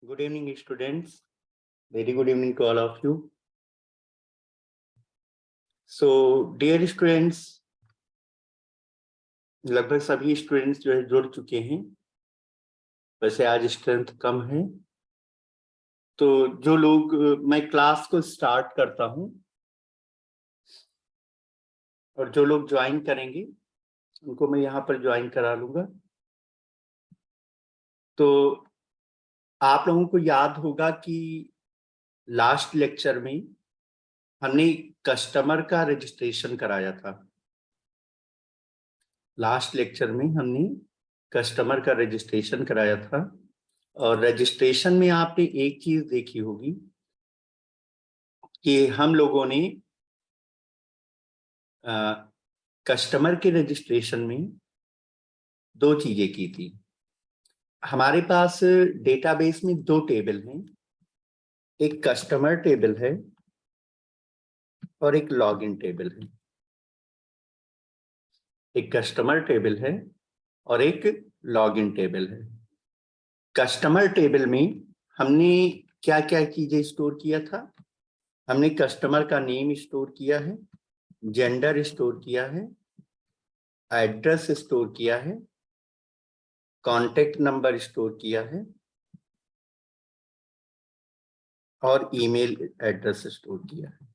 Good evening, students. Very good evening to all of you. So, dear students, लगभग सभी students जो है जुड़ चुके हैं। वैसे आज स्ट्रेंथ कम है, तो जो लोग मैं क्लास को स्टार्ट करता हूं और जो लोग ज्वाइन करेंगे उनको मैं यहाँ पर ज्वाइन करा लूंगा। तो आप लोगों को याद होगा कि लास्ट लेक्चर में हमने कस्टमर का रजिस्ट्रेशन कराया था। लास्ट लेक्चर में हमने कस्टमर का रजिस्ट्रेशन कराया था और रजिस्ट्रेशन में आपने एक चीज देखी होगी कि हम लोगों ने कस्टमर के रजिस्ट्रेशन में दो चीजें की थी। हमारे पास डेटाबेस में दो टेबल हैं, एक कस्टमर टेबल है और एक लॉगिन टेबल है। एक कस्टमर टेबल है और एक लॉगिन टेबल है। कस्टमर टेबल में हमने क्या क्या चीजें स्टोर किया था? हमने कस्टमर का नेम स्टोर किया है, जेंडर स्टोर किया है, एड्रेस स्टोर किया है, कॉन्टेक्ट नंबर स्टोर किया है और ईमेल एड्रेस स्टोर किया है।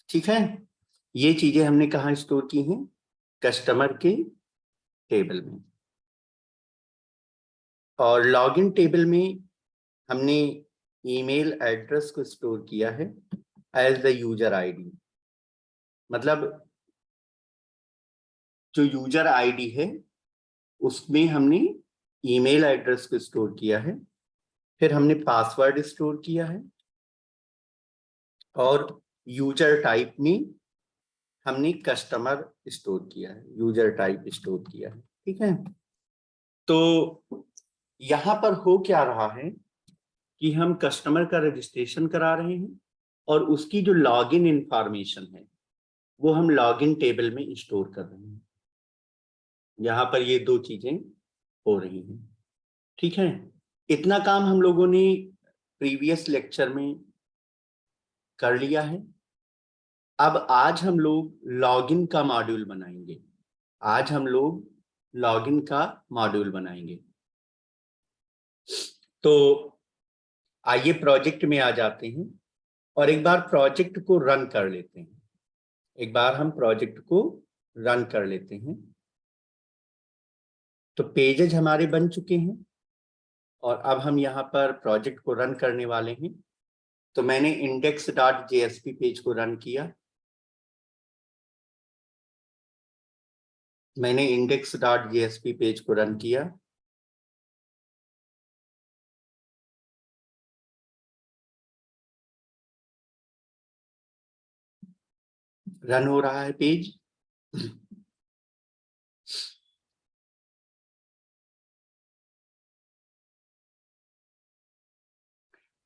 ठीक है, ये चीजें हमने कहाँ स्टोर की हैं? कस्टमर के टेबल में। और लॉगिन टेबल में हमने ईमेल एड्रेस को स्टोर किया है एज द यूजर आईडी। मतलब जो यूजर आईडी है उसमें हमने ईमेल एड्रेस को स्टोर किया है, फिर हमने पासवर्ड स्टोर किया है और यूजर टाइप में हमने कस्टमर स्टोर किया है, यूजर टाइप स्टोर किया है। ठीक है, तो यहां पर हो क्या रहा है कि हम कस्टमर का रजिस्ट्रेशन करा रहे हैं और उसकी जो लॉगिन इंफॉर्मेशन है वो हम लॉगिन टेबल में स्टोर कर रहे हैं। यहाँ पर ये दो चीजें हो रही हैं। ठीक है, इतना काम हम लोगों ने प्रीवियस लेक्चर में कर लिया है। अब आज हम लोग लॉगिन का मॉड्यूल बनाएंगे। आज हम लोग लॉगिन का मॉड्यूल बनाएंगे। तो आइए प्रोजेक्ट में आ जाते हैं और एक बार प्रोजेक्ट को रन कर लेते हैं। एक बार हम प्रोजेक्ट को रन कर लेते हैं। तो पेजेज हमारे बन चुके हैं और अब हम यहाँ पर प्रोजेक्ट को रन करने वाले हैं। तो मैंने index.jsp पेज को रन किया। मैंने index.jsp पेज को रन किया। रन हो रहा है पेज।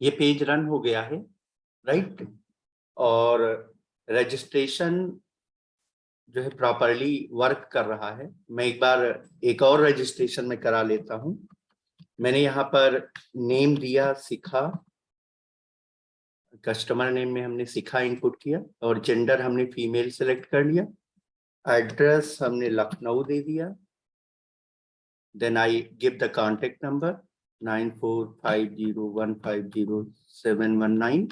ये पेज रन हो गया है, राइट। और रजिस्ट्रेशन जो है प्रॉपरली वर्क कर रहा है। मैं एक बार एक और रजिस्ट्रेशन में करा लेता हूं। मैंने यहाँ पर नेम दिया शिखा, कस्टमर नेम में हमने शिखा इनपुट किया और जेंडर हमने फीमेल सेलेक्ट कर लिया। एड्रेस हमने लखनऊ दे दिया। Then I give the contact number 9450150719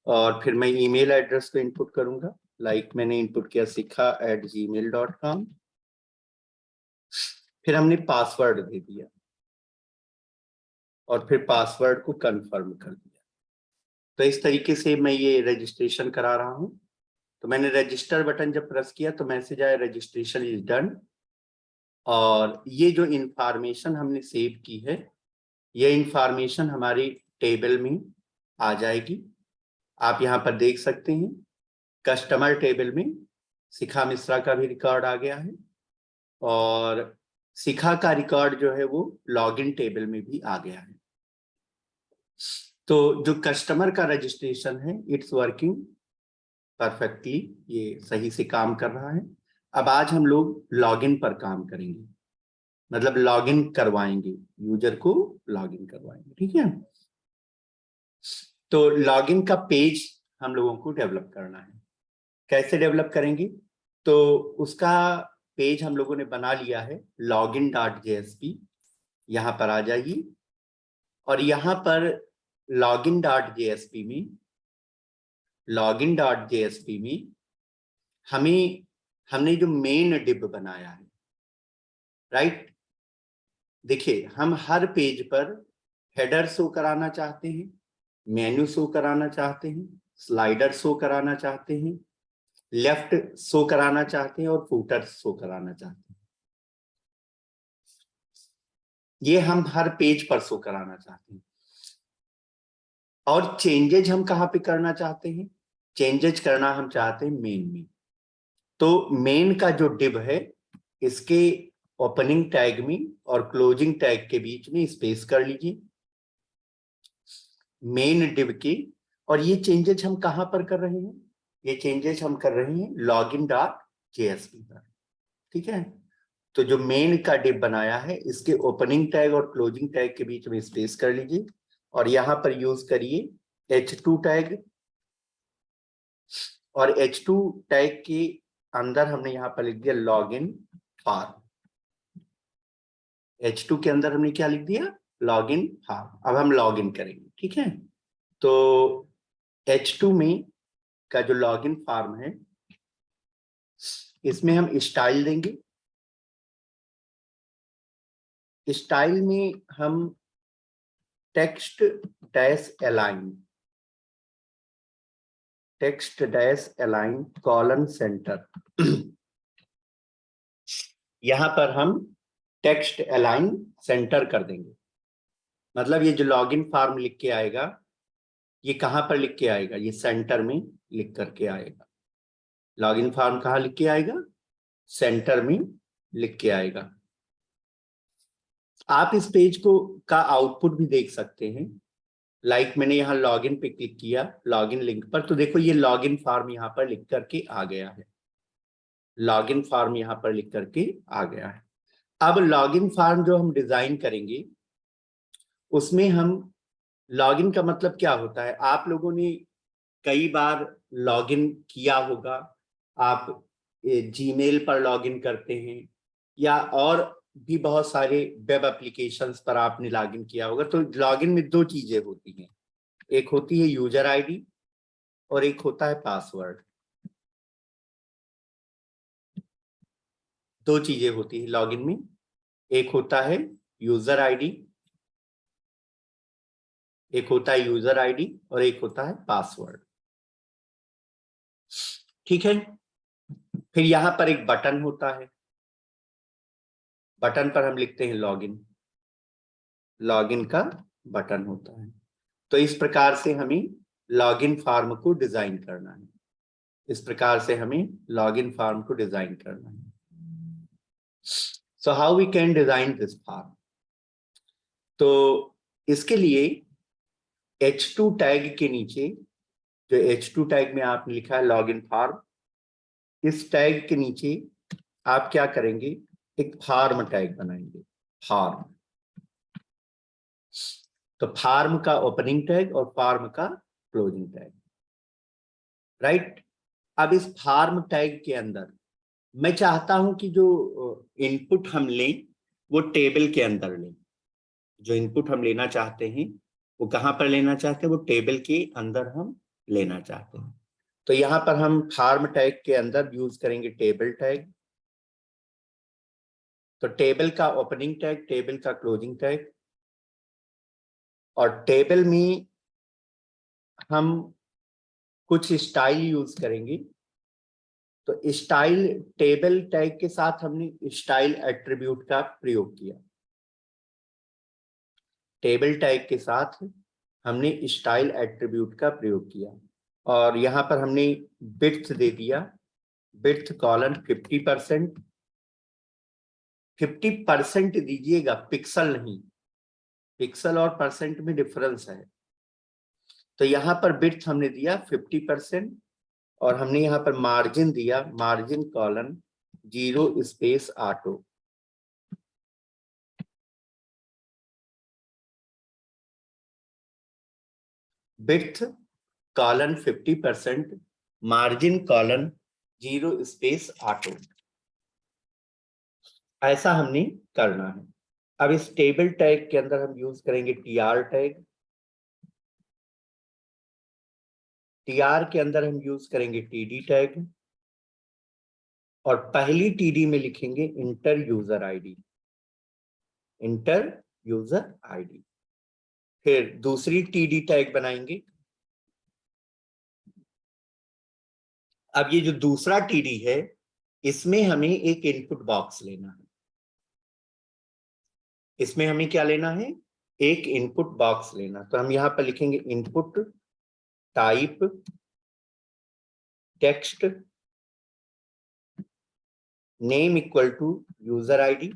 और फिर मैं ईमेल एड्रेस को इनपुट करूंगा। लाइक मैंने इनपुट किया शिखा@gmail.com। फिर हमने पासवर्ड दे दिया और फिर पासवर्ड को कंफर्म कर दिया। तो इस तरीके से मैं ये रजिस्ट्रेशन करा रहा हूं। तो मैंने रजिस्टर बटन जब प्रेस किया तो मैसेज आया रजिस्ट्रेशन इज डन। और ये जो इंफॉर्मेशन हमने सेव की है ये इंफॉर्मेशन हमारी टेबल में आ जाएगी। आप यहाँ पर देख सकते हैं कस्टमर टेबल में शिखा मिश्रा का भी रिकॉर्ड आ गया है और शिखा का रिकॉर्ड जो है वो लॉगिन टेबल में भी आ गया है। तो जो कस्टमर का रजिस्ट्रेशन है इट्स वर्किंग परफेक्टली, ये सही से काम कर रहा है। अब आज हम लोग लॉगिन पर काम करेंगे। मतलब लॉगिन करवाएंगे, यूजर को लॉगिन करवाएंगे, ठीक है। तो लॉगिन का पेज हम लोगों को डेवलप करना है। कैसे डेवलप करेंगे? तो उसका पेज हम लोगों ने बना लिया है, login.jsp। यहाँ पर आ जाइए और यहाँ पर login.jsp में हमने जो मेन डिब बनाया है, राइट। देखिए, हम हर पेज पर हेडर शो कराना चाहते हैं, मेन्यू शो कराना चाहते हैं, स्लाइडर शो कराना चाहते हैं, लेफ्ट शो कराना चाहते हैं और फूटर शो कराना चाहते हैं। ये हम हर पेज पर शो कराना चाहते हैं। और चेंजेज हम कहाँ पे करना चाहते हैं? चेंजेज करना हम चाहते हैं मेन में। तो मेन का जो डिव है, इसके ओपनिंग टैग में और क्लोजिंग टैग के बीच में स्पेस कर लीजिए, मेन डिव के। और ये चेंजेस हम कहां पर कर रहे हैं? ये चेंजेस हम कर रहे हैं login.jsp पर, ठीक है। तो जो मेन का डिव बनाया है, इसके ओपनिंग टैग और क्लोजिंग टैग के बीच में स्पेस कर लीजिए और यहां पर यूज करिए h2 टैग। और h2 टैग के अंदर हमने यहां पर लिख दिया लॉगिन फॉर्म। h2 के अंदर हमने क्या लिख दिया? Login form. अब हम लॉगिन करेंगे, ठीक है। तो h2 में का जो लॉगिन फॉर्म है, इसमें हम स्टाइल देंगे। स्टाइल में हम text dash align colon centre. यहां पर हम टेक्स्ट अलाइन सेंटर कर देंगे। मतलब ये जो लॉगिन फॉर्म लिख के आएगा, ये कहां पर लिख के आएगा? ये सेंटर में लिख करके आएगा। लॉगिन फॉर्म कहां लिख के आएगा? सेंटर में लिख के आएगा। आप इस पेज को का आउटपुट भी देख सकते हैं। मैंने यहाँ लॉगिन पे क्लिक किया, लॉगिन लिंक पर, तो देखो ये लॉगिन फॉर्म यहाँ पर लिख करके आ गया है। लॉगिन फॉर्म यहाँ पर लिख करके आ गया है। अब लॉगिन फॉर्म जो हम डिजाइन करेंगे, उसमें हम लॉगिन का मतलब क्या होता है? आप लोगों ने कई बार लॉगिन किया होगा। आप जीमेल पर लॉगिन करते हैं या और भी बहुत सारे वेब एप्लीकेशंस पर आपने लॉगिन किया होगा। तो लॉगिन में दो चीजें होती हैं, एक होती है यूजर आईडी और एक होता है पासवर्ड। दो चीजें होती है लॉगिन में, एक होता है यूजर आईडी, और एक होता है पासवर्ड, ठीक है। फिर यहां पर एक बटन होता है, बटन पर हम लिखते हैं लॉगिन, लॉगिन का बटन होता है। तो इस प्रकार से हमें लॉगिन फॉर्म को डिजाइन करना है। इस प्रकार से हमें लॉगिन फॉर्म को डिजाइन करना है। So how we can design this form? तो इसके लिए h2 टैग के नीचे, जो h2 टैग में आपने लिखा है लॉगिन फॉर्म, इस टैग के नीचे आप क्या करेंगे? एक फॉर्म टैग बनाएंगे, फॉर्म। तो फॉर्म का ओपनिंग टैग और फॉर्म का क्लोजिंग टैग, राइट। अब इस फॉर्म टैग के अंदर मैं चाहता हूं कि जो इनपुट हम लें वो टेबल के अंदर लें। जो इनपुट हम लेना चाहते हैं वो कहां पर लेना चाहते हैं? वो टेबल के अंदर हम लेना चाहते हैं। तो यहां पर हम फॉर्म टैग के अंदर यूज करेंगे टेबल टैग। तो टेबल का ओपनिंग टैग, टेबल का क्लोजिंग टैग, और टेबल में हम कुछ स्टाइल यूज करेंगे। तो स्टाइल, टेबल टैग के साथ हमने स्टाइल एट्रीब्यूट का प्रयोग किया। टेबल टैग के साथ हमने स्टाइल एट्रीब्यूट का प्रयोग किया और यहां पर हमने विड्थ दे दिया, विड्थ कॉलन 50%। 50% दीजिएगा, पिक्सल नहीं। पिक्सल और परसेंट में डिफरेंस है। तो यहां पर विड्थ हमने दिया 50% और हमने यहां पर मार्जिन दिया, margin colon 0 space auto. Width colon 50%, margin colon 0 space auto. ऐसा हमने करना है। अब इस टेबल टैग के अंदर हम यूज करेंगे टीआर टैग, टीआर के अंदर हम यूज करेंगे टीडी टैग, और पहली टीडी में लिखेंगे inter user ID, inter user ID. फिर दूसरी टीडी टैग बनाएंगे। अब ये जो दूसरा टीडी है, इसमें हमें एक इनपुट बॉक्स लेना है। इसमें हमें क्या लेना है? एक इनपुट बॉक्स लेना। तो हम यहां पर लिखेंगे input type text name equal to user ID,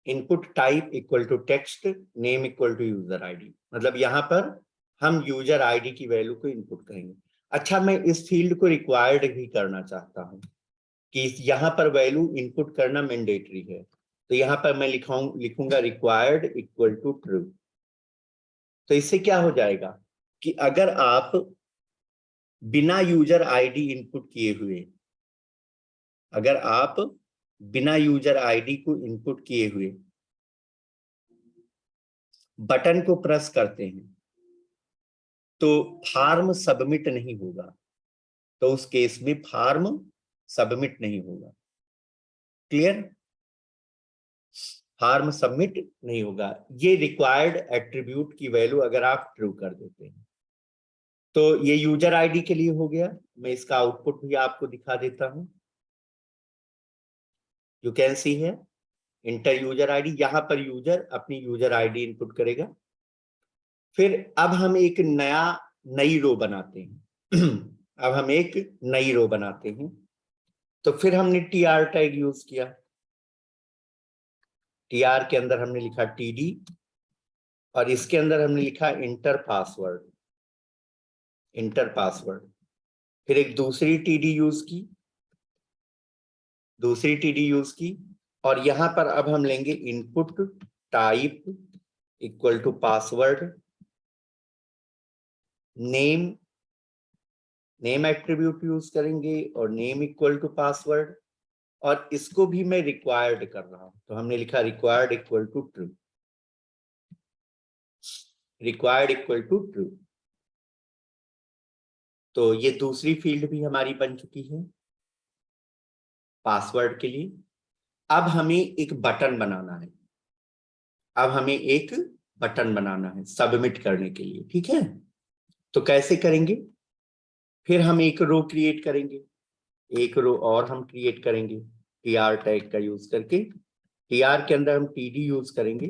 input type equal to text name equal to user ID. मतलब यहां पर हम यूजर आईडी की वैल्यू को इनपुट करेंगे। अच्छा, मैं इस फील्ड को रिक्वायर्ड भी करना चाहता हूं कि यहां पर वैल्यू इनपुट करना मैंडेटरी है, तो यहां पर मैं लिखूंगा रिक्वायर्ड इक्वल टू ट्रू। तो इससे क्या हो जाएगा कि अगर आप बिना यूजर आईडी इनपुट किए हुए, अगर आप बिना यूजर आईडी को इनपुट किए हुए बटन को प्रेस करते हैं तो फॉर्म सबमिट नहीं होगा। तो उस केस में फॉर्म सबमिट नहीं होगा। क्लियर? फॉर्म सबमिट नहीं होगा। ये रिक्वायर्ड एट्रीब्यूट की वैल्यू अगर आप ट्रू कर देते हैं। तो ये यूजर आईडी के लिए हो गया। मैं इसका आउटपुट भी आपको दिखा देता हूं। यू कैन सी है इंटर यूजर आईडी। यहां पर यूजर अपनी यूजर आईडी इनपुट करेगा। फिर अब हम एक नई रो बनाते हैं। अब हम एक नई रो बनाते हैं। तो फिर हमने टीआर टैग यूज किया। टीआर के अंदर हमने लिखा टीडी, और इसके अंदर हमने लिखा इंटर पासवर्ड, इंटर पासवर्ड। फिर एक दूसरी टीडी यूज की, दूसरी टीडी यूज की, और यहां पर अब हम लेंगे input type equal to password name, name attribute use करेंगे, और नेम इक्वल टू पासवर्ड। और इसको भी मैं रिक्वायर्ड कर रहा हूं, तो हमने लिखा required equal to true, required equal to true. तो ये दूसरी फील्ड भी हमारी बन चुकी है पासवर्ड के लिए। अब हमें एक बटन बनाना है। अब हमें एक बटन बनाना है सबमिट करने के लिए। ठीक है, तो कैसे करेंगे? फिर हम एक रो क्रिएट करेंगे, एक रो और हम क्रिएट करेंगे टीआर टैग का यूज करके। टीआर के अंदर हम टीडी यूज करेंगे।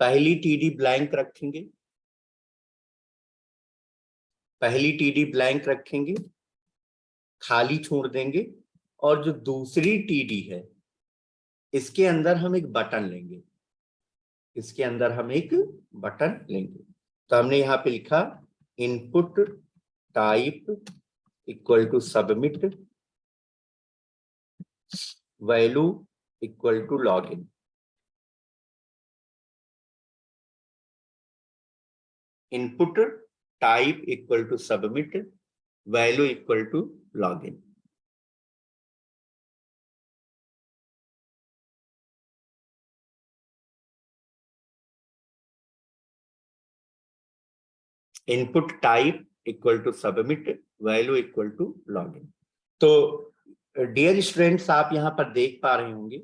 पहली टीडी ब्लैंक रखेंगे, पहली टीडी ब्लैंक रखेंगे, खाली छोड़ देंगे। और जो दूसरी टीडी है, इसके अंदर हम एक बटन लेंगे, इसके अंदर हम एक बटन लेंगे। तो हमने यहां पे लिखा input type equal to submit value equal to login. Input type equal to submit value equal to login. Input type equal to submit value equal to login. तो डियर स्टूडेंट्स, आप यहां पर देख पा रहे होंगे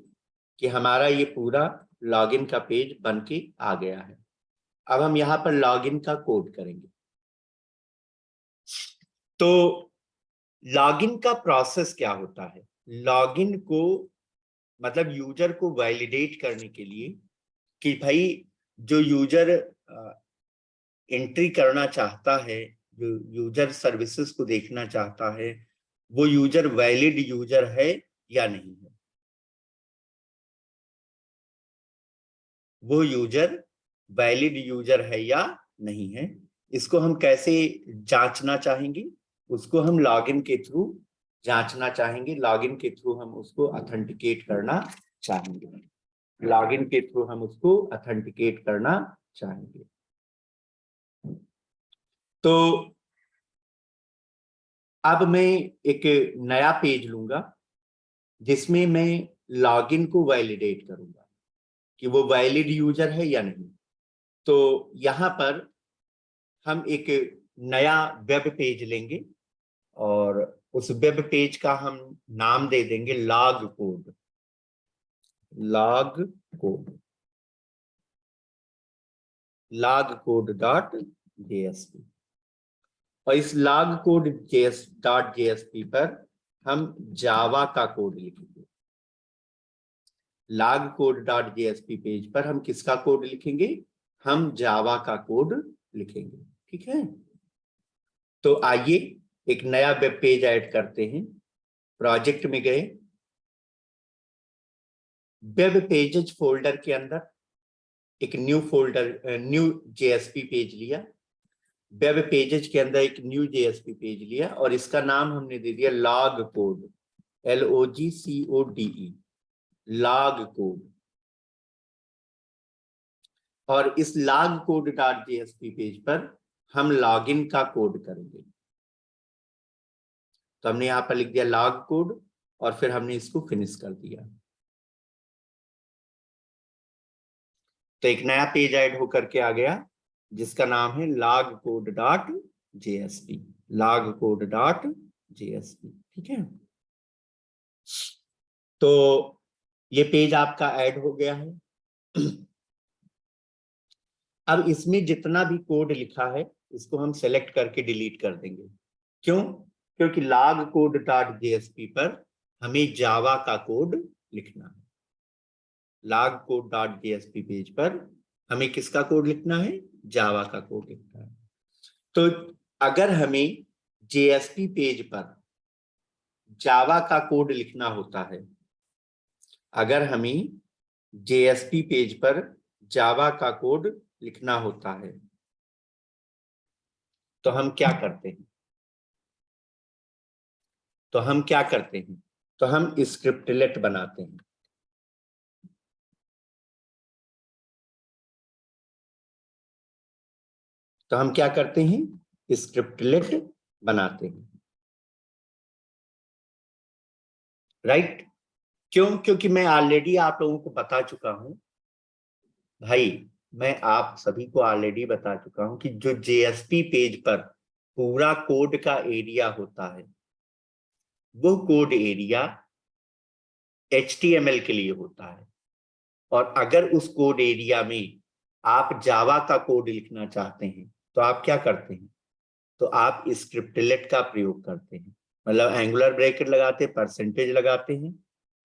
कि हमारा ये पूरा लॉगिन का पेज बन के आ गया है। अब हम यहां पर लॉगिन का कोड करेंगे। तो लॉगिन का प्रोसेस क्या होता है? लॉगिन को मतलब यूजर को वैलिडेट करने के लिए कि भाई जो यूजर एंट्री करना चाहता है, जो यूजर सर्विसेज को देखना चाहता है, वो यूजर वैलिड यूजर है या नहीं है, वो यूजर वैलिड यूजर है या नहीं है, इसको हम कैसे जांचना चाहेंगे? उसको हम लॉगिन के थ्रू जांचना चाहेंगे। लॉगिन के थ्रू हम उसको ऑथेंटिकेट करना चाहेंगे। लॉगिन के थ्रू हम उसको ऑथेंटिकेट करना चाहेंगे। तो अब मैं एक नया पेज लूंगा जिसमें मैं लॉगिन को वैलिडेट करूंगा कि वो वैलिड यूजर है या नहीं। तो यहां पर हम एक नया वेब पेज लेंगे और उस वेब पेज का हम नाम दे देंगे log code, log code, log code dot JSP. और इस लॉग कोड डॉट जेएसपी पर हम जावा का कोड लिखेंगे। Log code dot JSP page पर हम किसका कोड लिखेंगे? हम जावा का कोड लिखेंगे। ठीक है, तो आइए एक नया वेब पेज ऐड करते हैं। प्रोजेक्ट में गए, वेब पेजेस फोल्डर के अंदर एक new folder, new JSP page लिया। वेब पेजेस के अंदर एक न्यू जेएसपी पेज लिया और इसका नाम हमने दे दिया log code, LOGCODE, log code. और इस log code dot JSP page पर हम लॉगिन का कोड करेंगे। तो हमने यहां पर लिख दिया लॉग कोड और फिर हमने इसको फिनिश कर दिया। तो एक नया पेज ऐड होकर के आ गया जिसका नाम है log code dot JSP, log code dot JSP. ठीक है, तो ये पेज आपका ऐड हो गया है। अब इसमें जितना भी कोड लिखा है इसको हम सेलेक्ट करके डिलीट कर देंगे। क्यों? क्योंकि लॉग कोड डॉट जेएसपी पर हमें जावा का कोड लिखना है। Log code dot JSP page पर हमें किसका कोड लिखना है? जावा का कोड लिखना है। तो अगर हमें जेएसपी पेज पर जावा का कोड लिखना होता है, अगर हमें जेएसपी पेज पर जावा का कोड लिखना होता है तो हम क्या करते हैं? तो हम क्या करते हैं? तो हम स्क्रिप्टलेट बनाते हैं। तो हम क्या करते हैं? स्क्रिप्टलेट बनाते हैं। राइट? क्यों? क्योंकि मैं ऑलरेडी आप लोगों को बता चुका हूं भाई, मैं आप सभी को ऑलरेडी बता चुका हूं कि जो जेएसपी पेज पर पूरा कोड का एरिया होता है वो कोड एरिया HTML के लिए होता है। और अगर उस कोड एरिया में आप जावा का कोड लिखना चाहते हैं तो आप क्या करते हैं? तो आप स्क्रिप्टलेट का प्रयोग करते हैं। मतलब एंगुलर ब्रैकेट लगाते हैं, परसेंटेज लगाते हैं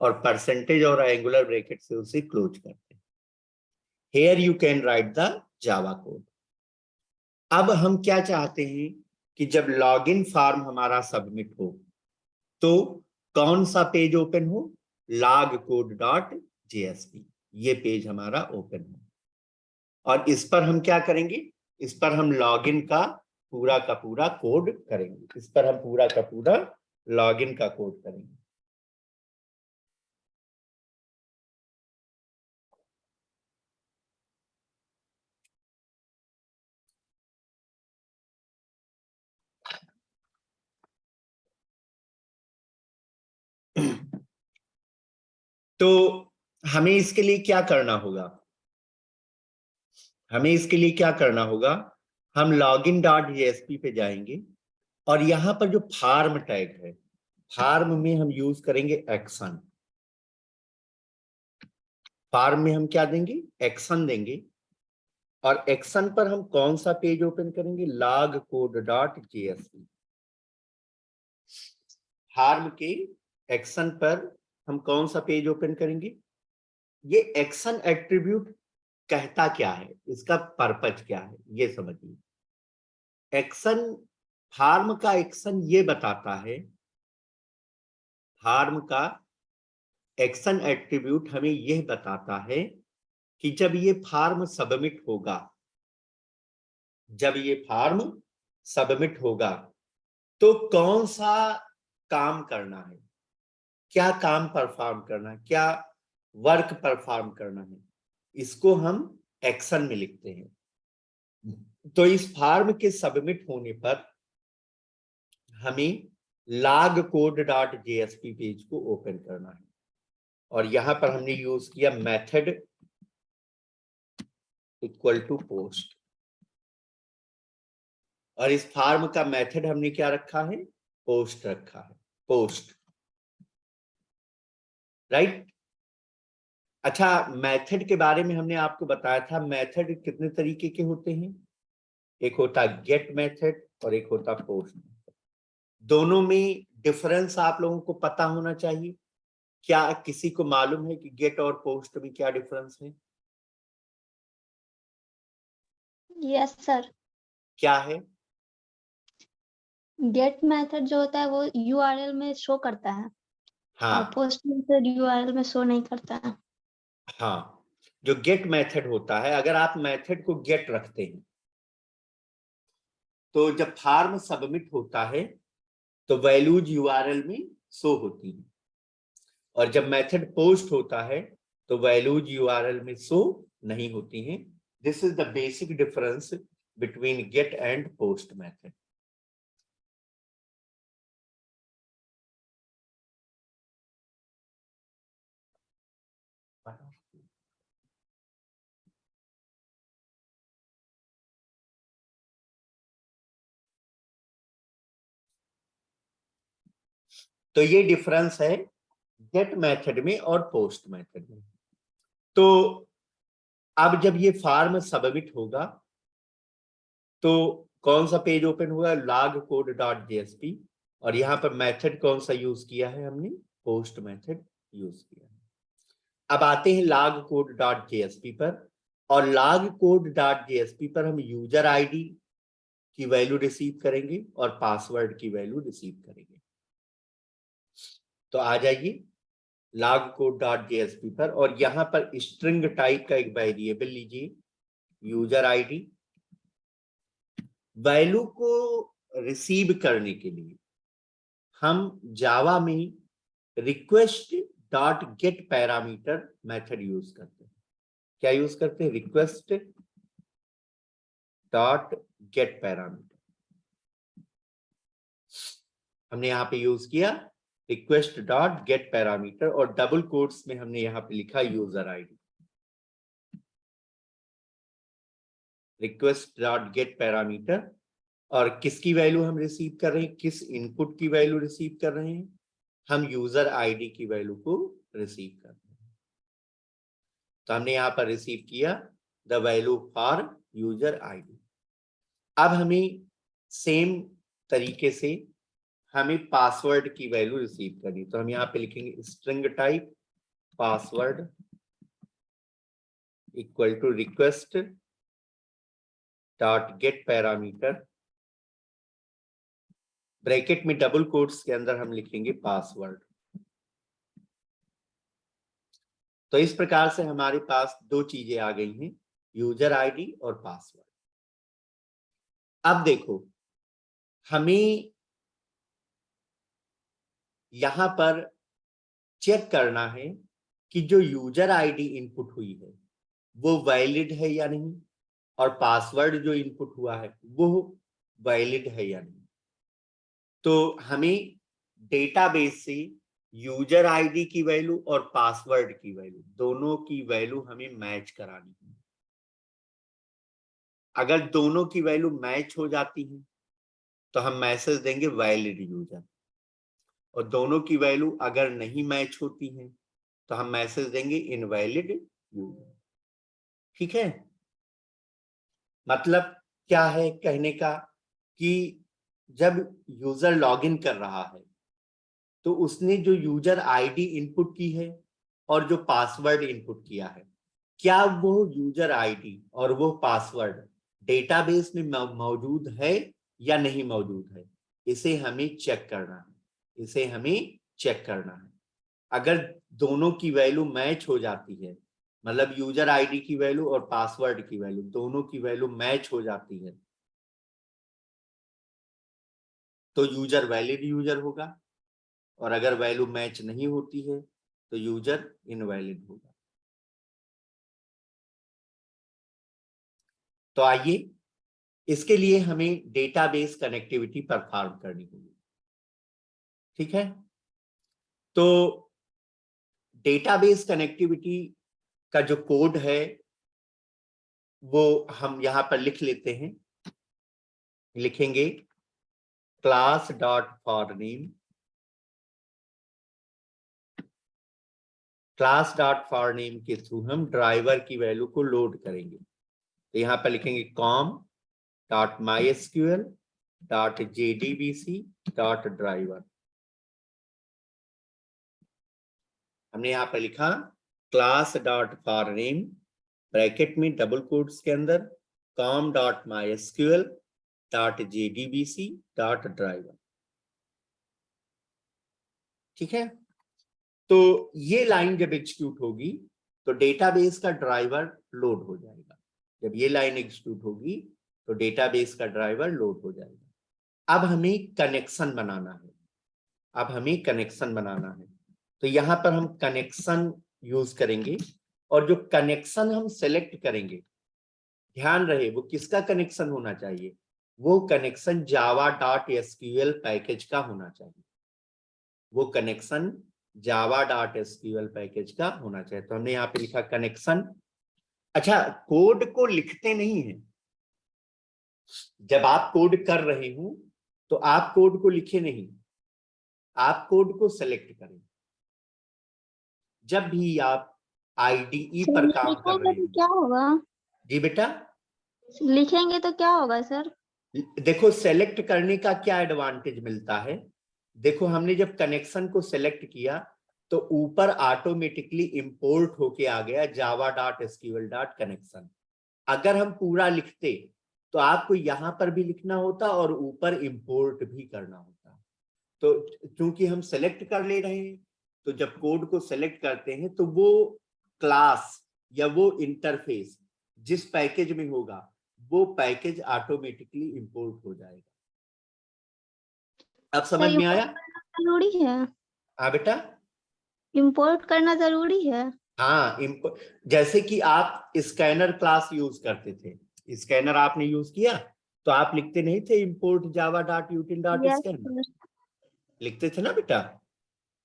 और परसेंटेज और एंगुलर ब्रैकेट से उसे क्लोज करते हैं। Here you can write the Java code. अब हम क्या चाहते हैं कि जब लॉगिन फॉर्म हमारा सबमिट हो तो कौन सा पेज ओपन हो? log code डॉट जेएसपी, ये पेज हमारा ओपन हो। और इस पर हम क्या करेंगे? इस पर हम लॉगिन का पूरा कोड करेंगे। इस पर हम पूरा का पूरा लॉगिन का कोड करेंगे। तो हमें इसके लिए क्या करना होगा? हमें इसके लिए क्या करना होगा? हम लॉगिन डॉट जेएसपी पे जाएंगे और यहां पर जो फार्म टैग है, फार्म में हम यूज करेंगे एक्शन। फार्म में हम क्या देंगे? एक्शन देंगे। और एक्शन पर हम कौन सा पेज ओपन करेंगे? Log code dot JSP. Form के एक्शन पर हम कौन सा पेज ओपन करेंगे? ये एक्शन एट्रीब्यूट कहता क्या है, इसका पर्पज क्या है, ये समझिए। एक्शन, फार्म का एक्शन ये बताता है, फार्म का एक्शन एट्रीब्यूट हमें यह बताता है कि जब ये फार्म सबमिट होगा, जब ये फार्म सबमिट होगा तो कौन सा काम करना है, क्या काम परफॉर्म करना है, क्या वर्क परफॉर्म करना है, इसको हम एक्शन में लिखते हैं। तो इस फॉर्म के सबमिट होने पर हमें log code dot JSP page को ओपन करना है और यहां पर हमने यूज किया मेथड इक्वल टू पोस्ट और इस फॉर्म का मेथड हमने क्या रखा है, पोस्ट रखा है, पोस्ट, राइट। अच्छा, मेथड के बारे में हमने आपको बताया था, मेथड कितने तरीके के होते हैं, एक होता गेट मेथड और एक होता पोस्ट मेथड। दोनों में डिफरेंस आप लोगों को पता होना चाहिए। क्या किसी को मालूम है कि गेट और पोस्ट में क्या डिफरेंस है? Yes sir. क्या है? गेट मेथड जो होता है वो यूआरएल में शो करता है और हाँ पोस्ट मेथड यूआरएल में शो नहीं करता है। हाँ, जो गेट मेथड होता है, अगर आप मेथड को गेट रखते हैं तो जब फॉर्म सबमिट होता है तो वैल्यूज यूआरएल में शो होती है और जब मेथड पोस्ट होता है तो वैल्यूज यूआरएल में शो नहीं होती हैं। This is the basic difference between get and post method. तो ये डिफरेंस है गेट मेथड में और पोस्ट मेथड में। तो अब जब ये फॉर्म सबमिट होगा तो कौन सा पेज ओपन होगा, log code डॉट जेएसपी और यहाँ पर मेथड कौन सा यूज किया है हमने, पोस्ट मेथड यूज किया है। अब आते हैं log code डॉट जेएसपी पर और log code डॉट जेएसपी पर हम यूजर आईडी की वैल्यू रिसीव करेंगे और पासवर्ड की वैल्यू रिसीव करेंगे। तो आ जाइए log code डॉट जेएसपी पर और यहां पर स्ट्रिंग टाइप का एक वेरिएबल लीजिए, यूजर आईडी। वैल्यू को रिसीव करने के लिए हम जावा में request dot get parameter method use करते हैं। क्या यूज करते हैं, रिक्वेस्ट डॉट गेट पैरामीटर। हमने यहां पे यूज किया रिक्वेस्ट डॉट गेट पैरामीटर और डबल कोट्स में हमने यहां पे लिखा user ID. Request dot get parameter और किसकी वैल्यू हम रिसीव कर रहे हैं, किस इनपुट की वैल्यू रिसीव कर रहे हैं, हम यूजर आईडी की वैल्यू को रिसीव कर रहे हैं। तो हमने यहां पर रिसीव किया the value for user ID. अब हमें सेम तरीके से हमें पासवर्ड की वैल्यू रिसीव करनी, तो हम यहाँ पे लिखेंगे string type password equal to request dot get parameter, bracket में डबल कोट्स के अंदर हम लिखेंगे पासवर्ड। तो इस प्रकार से हमारे पास दो चीजें आ गई हैं, यूजर आईडी और पासवर्ड। अब देखो, हमें यहां पर चेक करना है कि जो यूजर आईडी इनपुट हुई है वो वैलिड है या नहीं और पासवर्ड जो इनपुट हुआ है वो वैलिड है या नहीं। तो हमें डेटाबेस से यूजर आईडी की वैल्यू और पासवर्ड की वैल्यू, दोनों की वैल्यू हमें मैच करानी है। अगर दोनों की वैल्यू मैच हो जाती है तो हम मैसेज देंगे वैलिड यूजर और दोनों की वैल्यू अगर नहीं मैच होती है तो हम मैसेज देंगे इनवैलिड यूजर। ठीक है, मतलब क्या है कहने का कि जब यूजर लॉगिन कर रहा है तो उसने जो यूजर आईडी इनपुट की है और जो पासवर्ड इनपुट किया है, क्या वो यूजर आईडी और वो पासवर्ड डेटाबेस में मौजूद है या नहीं मौजूद है, इसे हमें चेक करना है, इसे हमें चेक करना है। अगर दोनों की वैल्यू मैच हो जाती है, मतलब यूजर आईडी की वैल्यू और पासवर्ड की वैल्यू दोनों की वैल्यू मैच हो जाती है तो यूजर वैलिड यूजर होगा और अगर वैल्यू मैच नहीं होती है तो यूजर इनवैलिड होगा। तो आइए इसके लिए हमें डेटाबेस कनेक्टिविटी परफॉर्म करनी होगी, ठीक है। तो डेटाबेस कनेक्टिविटी का जो कोड है वो हम यहां पर लिख लेते हैं। लिखेंगे class dot for name, class dot for name के थ्रू हम ड्राइवर की वैल्यू को लोड करेंगे। तो यहां पर लिखेंगे com dot my SQL dot JDBC dot driver. हमने यहां पर लिखा class dot for name bracket में डबल कोट्स के अंदर com dot my SQL dot JDBC dot driver, ठीक है। तो ये लाइन जब एग्जीक्यूट होगी तो डेटाबेस का ड्राइवर लोड हो जाएगा। जब ये लाइन एग्जीक्यूट होगी तो डेटाबेस का ड्राइवर लोड हो जाएगा। अब हमें कनेक्शन बनाना है, अब हमें कनेक्शन बनाना है। तो यहां पर हम कनेक्शन यूज करेंगे और जो कनेक्शन हम सेलेक्ट करेंगे, ध्यान रहे वो किसका कनेक्शन होना चाहिए, वो कनेक्शन java.sql पैकेज का होना चाहिए, वो कनेक्शन java.sql पैकेज का होना चाहिए। तो हमने यहाँ पे लिखा कनेक्शन। अच्छा, कोड को लिखते नहीं है, जब आप कोड कर रहे हो तो आप कोड को लिखे नहीं, आप कोड को सेलेक्ट करें। जब भी आप IDE पर काम कर रहे तो हो। क्या होगा? जी बेटा, लिखेंगे तो क्या होगा सर? देखो सेलेक्ट करने का क्या एडवांटेज मिलता है। देखो हमने जब कनेक्शन को सेलेक्ट किया तो ऊपर ऑटोमेटिकली इंपोर्ट होके आ गया java.sql.connection। अगर हम पूरा लिखते तो आपको यहां पर भी लिखना होता और ऊपर इंपोर्ट भी करना होता। तो क्योंकि हम सेलेक्ट कर ले रहे हैं तो जब कोड को सेलेक्ट करते हैं तो वो क्लास या वो इंटरफेस जिस पैकेज में होगा वो पैकेज ऑटोमेटिकली इंपोर्ट हो जाएगा। अब समझ में आया? जरूरी है? हाँ बेटा, इंपोर्ट करना जरूरी है? हाँ। जैसे कि आप स्कैनर क्लास यूज करते थे, स्कैनर आपने यूज किया तो आप लिखते नहीं थे इंपोर्ट यस java.util.scan, सर। लिखते थे ना बेटा।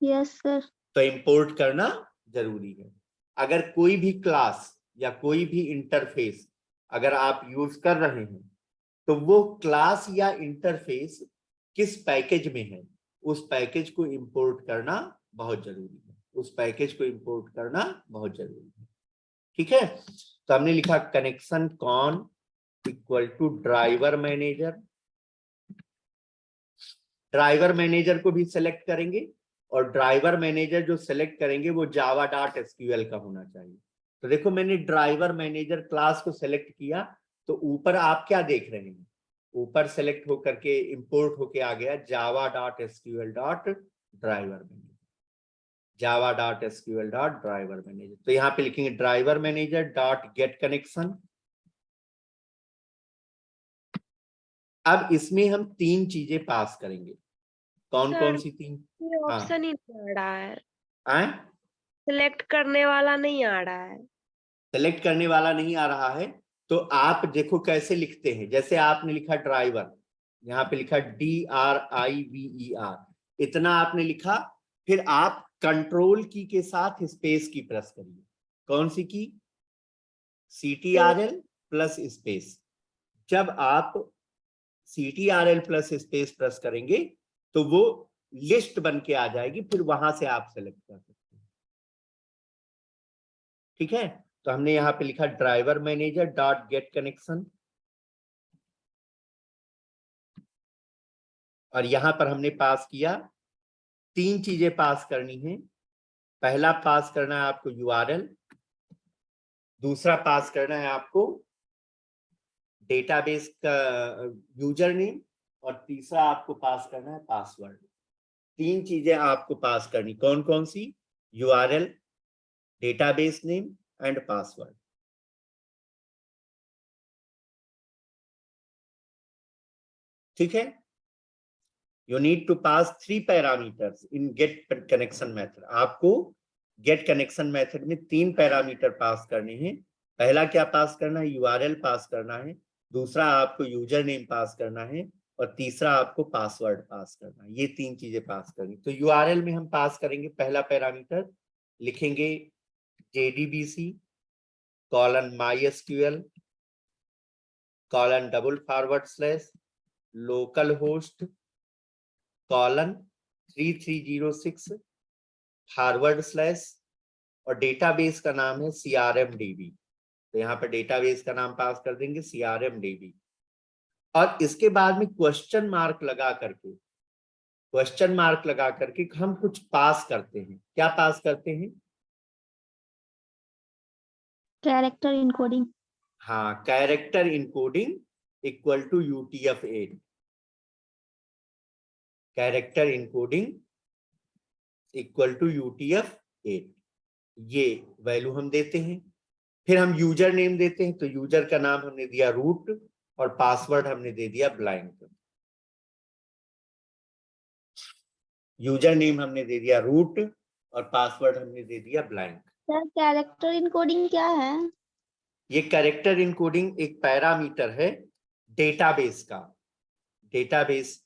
Yes sir. तो इंपोर्ट करना जरूरी है। अगर कोई भी क्लास या कोई भी इंटरफेस अगर आप यूज कर रहे हैं तो वो क्लास या इंटरफेस किस पैकेज में है उस पैकेज को इंपोर्ट करना बहुत जरूरी है, उस पैकेज को इंपोर्ट करना बहुत जरूरी है, ठीक है। तो हमने लिखा connection con equal to driver manager. Driver manager को भी सेलेक्ट करेंगे और ड्राइवर मैनेजर जो सेलेक्ट करेंगे वो java.sql का होना चाहिए। तो देखो मैंने ड्राइवर मैनेजर क्लास को सेलेक्ट किया तो ऊपर आप क्या देख रहे हैं, ऊपर सेलेक्ट होकर के इंपोर्ट होके आ गया java.sql.driver मैनेजर, java.sql.driver मैनेजर। तो यहाँ पे लिखेंगे driver manager dot get connection. अब इसमें हम तीन चीजें पास करेंगे। कौन कौन सी तीन? ये हाँ, ऑप्शन ही नहीं आ रहा है, आए सिलेक्ट करने वाला नहीं आ रहा है। सेलेक्ट करने वाला नहीं आ रहा है तो आप देखो कैसे लिखते हैं। जैसे आपने लिखा ड्राइवर, यहाँ पे लिखा DRIVER, इतना आपने लिखा, फिर आप कंट्रोल की के साथ स्पेस की प्रेस करिए। कौन सी की? CTRL plus space. जब आप CTRL प्लस स्पेस प्रेस करेंगे तो वो लिस्ट बन के आ जाएगी, फिर वहां से आप सेलेक्ट कर सकते हैं, ठीक है। तो हमने यहां पे लिखा driver manager dot get connection और यहां पर हमने पास किया, तीन चीजें पास करनी है। पहला पास करना है आपको URL, दूसरा पास करना है आपको डेटाबेस का यूजर नेम और तीसरा आपको पास करना है पासवर्ड। तीन चीजें आपको पास करनी, कौन कौन सी? URL, database name and password, ठीक है। You need to pass 3 parameters in get connection method। आपको get connection method में 3 पैरामीटर पास करने हैं। पहला क्या पास करना है? URL पास करना है। दूसरा आपको यूजर नेम पास करना है, और तीसरा आपको पासवर्ड पास करना है। ये 3 चीजें पास करनी। तो यूआरएल में हम पास करेंगे, पहला पैरामीटर लिखेंगे JDBC :MySQL :// localhost 3306 / और डेटाबेस का नाम है CRMDB। तो यहाँ पर डेटाबेस का नाम पास कर देंगे CRMDB, और इसके बाद में क्वेश्चन मार्क लगा करके हम कुछ पास करते हैं। क्या पास करते हैं? Character encoding. हाँ, character encoding equal to UTF-8। Character encoding equal to UTF-8, ये वैल्यू हम देते हैं। फिर हम यूजर नेम देते हैं, तो यूजर का नाम हमने दिया रूट, और पासवर्ड हमने दे दिया ब्लैंक। यूजर नेम हमने दे दिया रूट, और पासवर्ड हमने दे दिया ब्लैंक। सर कैरेक्टर इनकोडिंग क्या है? ये कैरेक्टर इनकोडिंग एक पैरामीटर है डेटाबेस का, डेटाबेस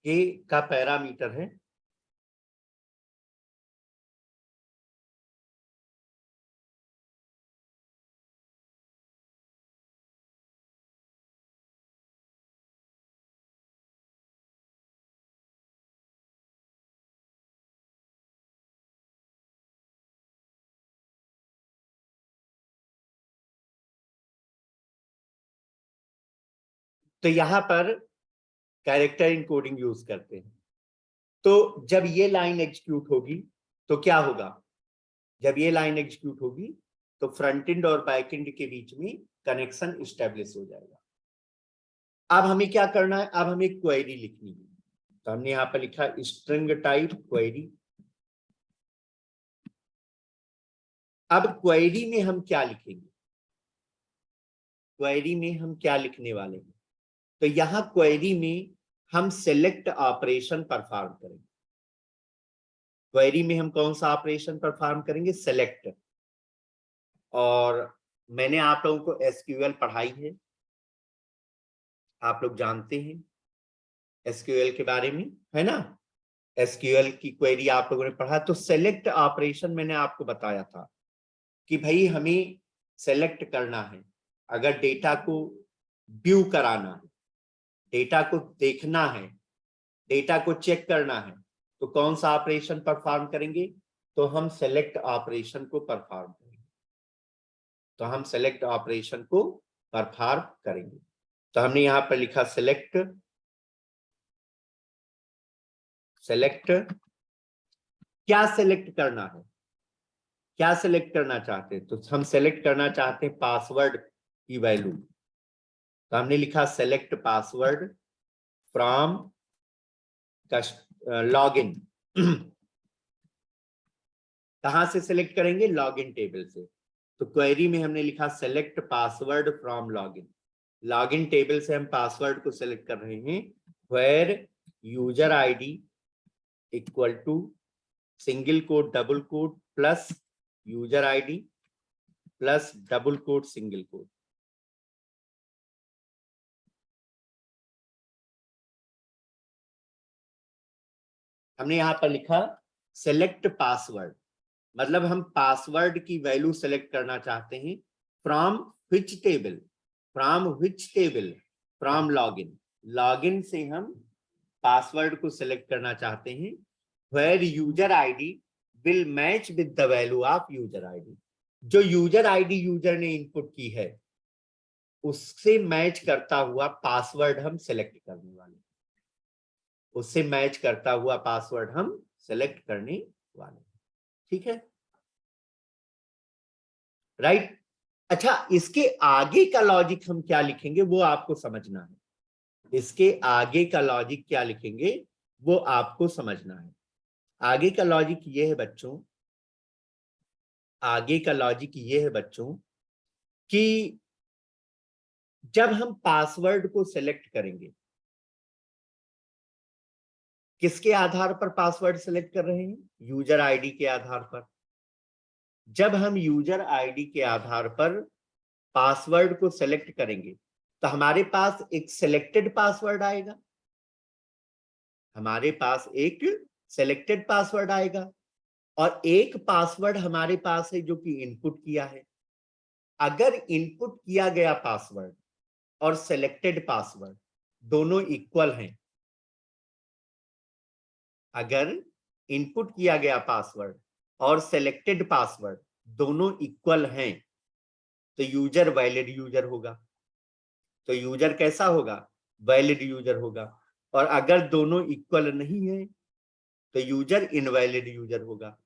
का पैरामीटर है। तो यहां पर कैरेक्टर इनकोडिंग यूज करते हैं। तो जब ये लाइन एग्जीक्यूट होगी तो क्या होगा? जब ये लाइन एग्जीक्यूट होगी तो फ्रंट एंड और बैक एंड के बीच में कनेक्शन इस्टेब्लिश हो जाएगा। अब हमें क्या करना है? अब हमें क्वेरी लिखनी है। तो हमने यहां पर लिखा स्ट्रिंग टाइप क्वेरी। अब क्वेरी में हम क्या लिखेंगे? क्वेरी में हम क्या लिखने वाले हैं? तो यहां क्वेरी में हम सेलेक्ट ऑपरेशन परफॉर्म करेंगे। क्वेरी में हम कौन सा ऑपरेशन परफॉर्म करेंगे? सेलेक्ट। और मैंने आप लोगों को एसक्यूएल पढ़ाई है, आप लोग जानते हैं एसक्यूएल के बारे में, है ना? एसक्यूएल की क्वेरी आप लोगों ने पढ़ा। तो सेलेक्ट ऑपरेशन मैंने आपको बताया था कि भाई हमें सेलेक्ट करना है, अगर डेटा को व्यू कराना है, डेटा को देखना है, डेटा को चेक करना है, तो कौन सा ऑपरेशन परफॉर्म करेंगे? तो हम सेलेक्ट ऑपरेशन को परफॉर्म करेंगे। तो हम सेलेक्ट ऑपरेशन को परफॉर्म करेंगे। तो हमने यहां पर लिखा सेलेक्ट। सेलेक्ट क्या सेलेक्ट करना है? क्या सेलेक्ट करना चाहते हैं? तो हम सेलेक्ट करना चाहते हैं पासवर्ड की वैल्यू। तो हमने लिखा सेलेक्ट पासवर्ड फ्रॉम लॉगिन। कहां से सेलेक्ट करेंगे? लॉगिन टेबल से। तो क्वेरी में हमने लिखा select password from login. Login table से हम पासवर्ड को सेलेक्ट कर रहे हैं, where user ID equal to single quote double quote plus user ID plus double quote single quote. हमने यहां पर लिखा सेलेक्ट पासवर्ड, मतलब हम पासवर्ड की वैल्यू सेलेक्ट करना चाहते हैं from which table? From which table? From login. Login से हम पासवर्ड को सेलेक्ट करना चाहते हैं, where user ID will match with the value of user ID. जो यूजर आईडी यूजर ने इनपुट की है उससे मैच करता हुआ पासवर्ड हम सेलेक्ट करने वाले, उससे मैच करता हुआ पासवर्ड हम सेलेक्ट करने वाले। ठीक है, राइट? अच्छा, इसके आगे का लॉजिक हम क्या लिखेंगे वो आपको समझना है। इसके आगे का लॉजिक क्या लिखेंगे वो आपको समझना है। आगे का लॉजिक ये है बच्चों, आगे का लॉजिक ये है बच्चों कि जब हम पासवर्ड को सेलेक्ट करेंगे, किसके आधार पर पासवर्ड सेलेक्ट कर रहे हैं? यूजर आईडी के आधार पर। जब हम यूजर आईडी के आधार पर पासवर्ड को सेलेक्ट करेंगे तो हमारे पास एक सिलेक्टेड पासवर्ड आएगा, हमारे पास एक सिलेक्टेड पासवर्ड आएगा, और एक पासवर्ड हमारे पास है जो कि इनपुट किया है। अगर इनपुट किया गया पासवर्ड और सिलेक्टेड पासवर्ड दोनों इक्वल हैं, अगर इनपुट किया गया पासवर्ड और सिलेक्टेड पासवर्ड दोनों इक्वल हैं, तो यूजर वैलिड यूजर होगा। तो यूजर कैसा होगा? वैलिड यूजर होगा। और अगर दोनों इक्वल नहीं है तो यूजर इनवैलिड यूजर होगा।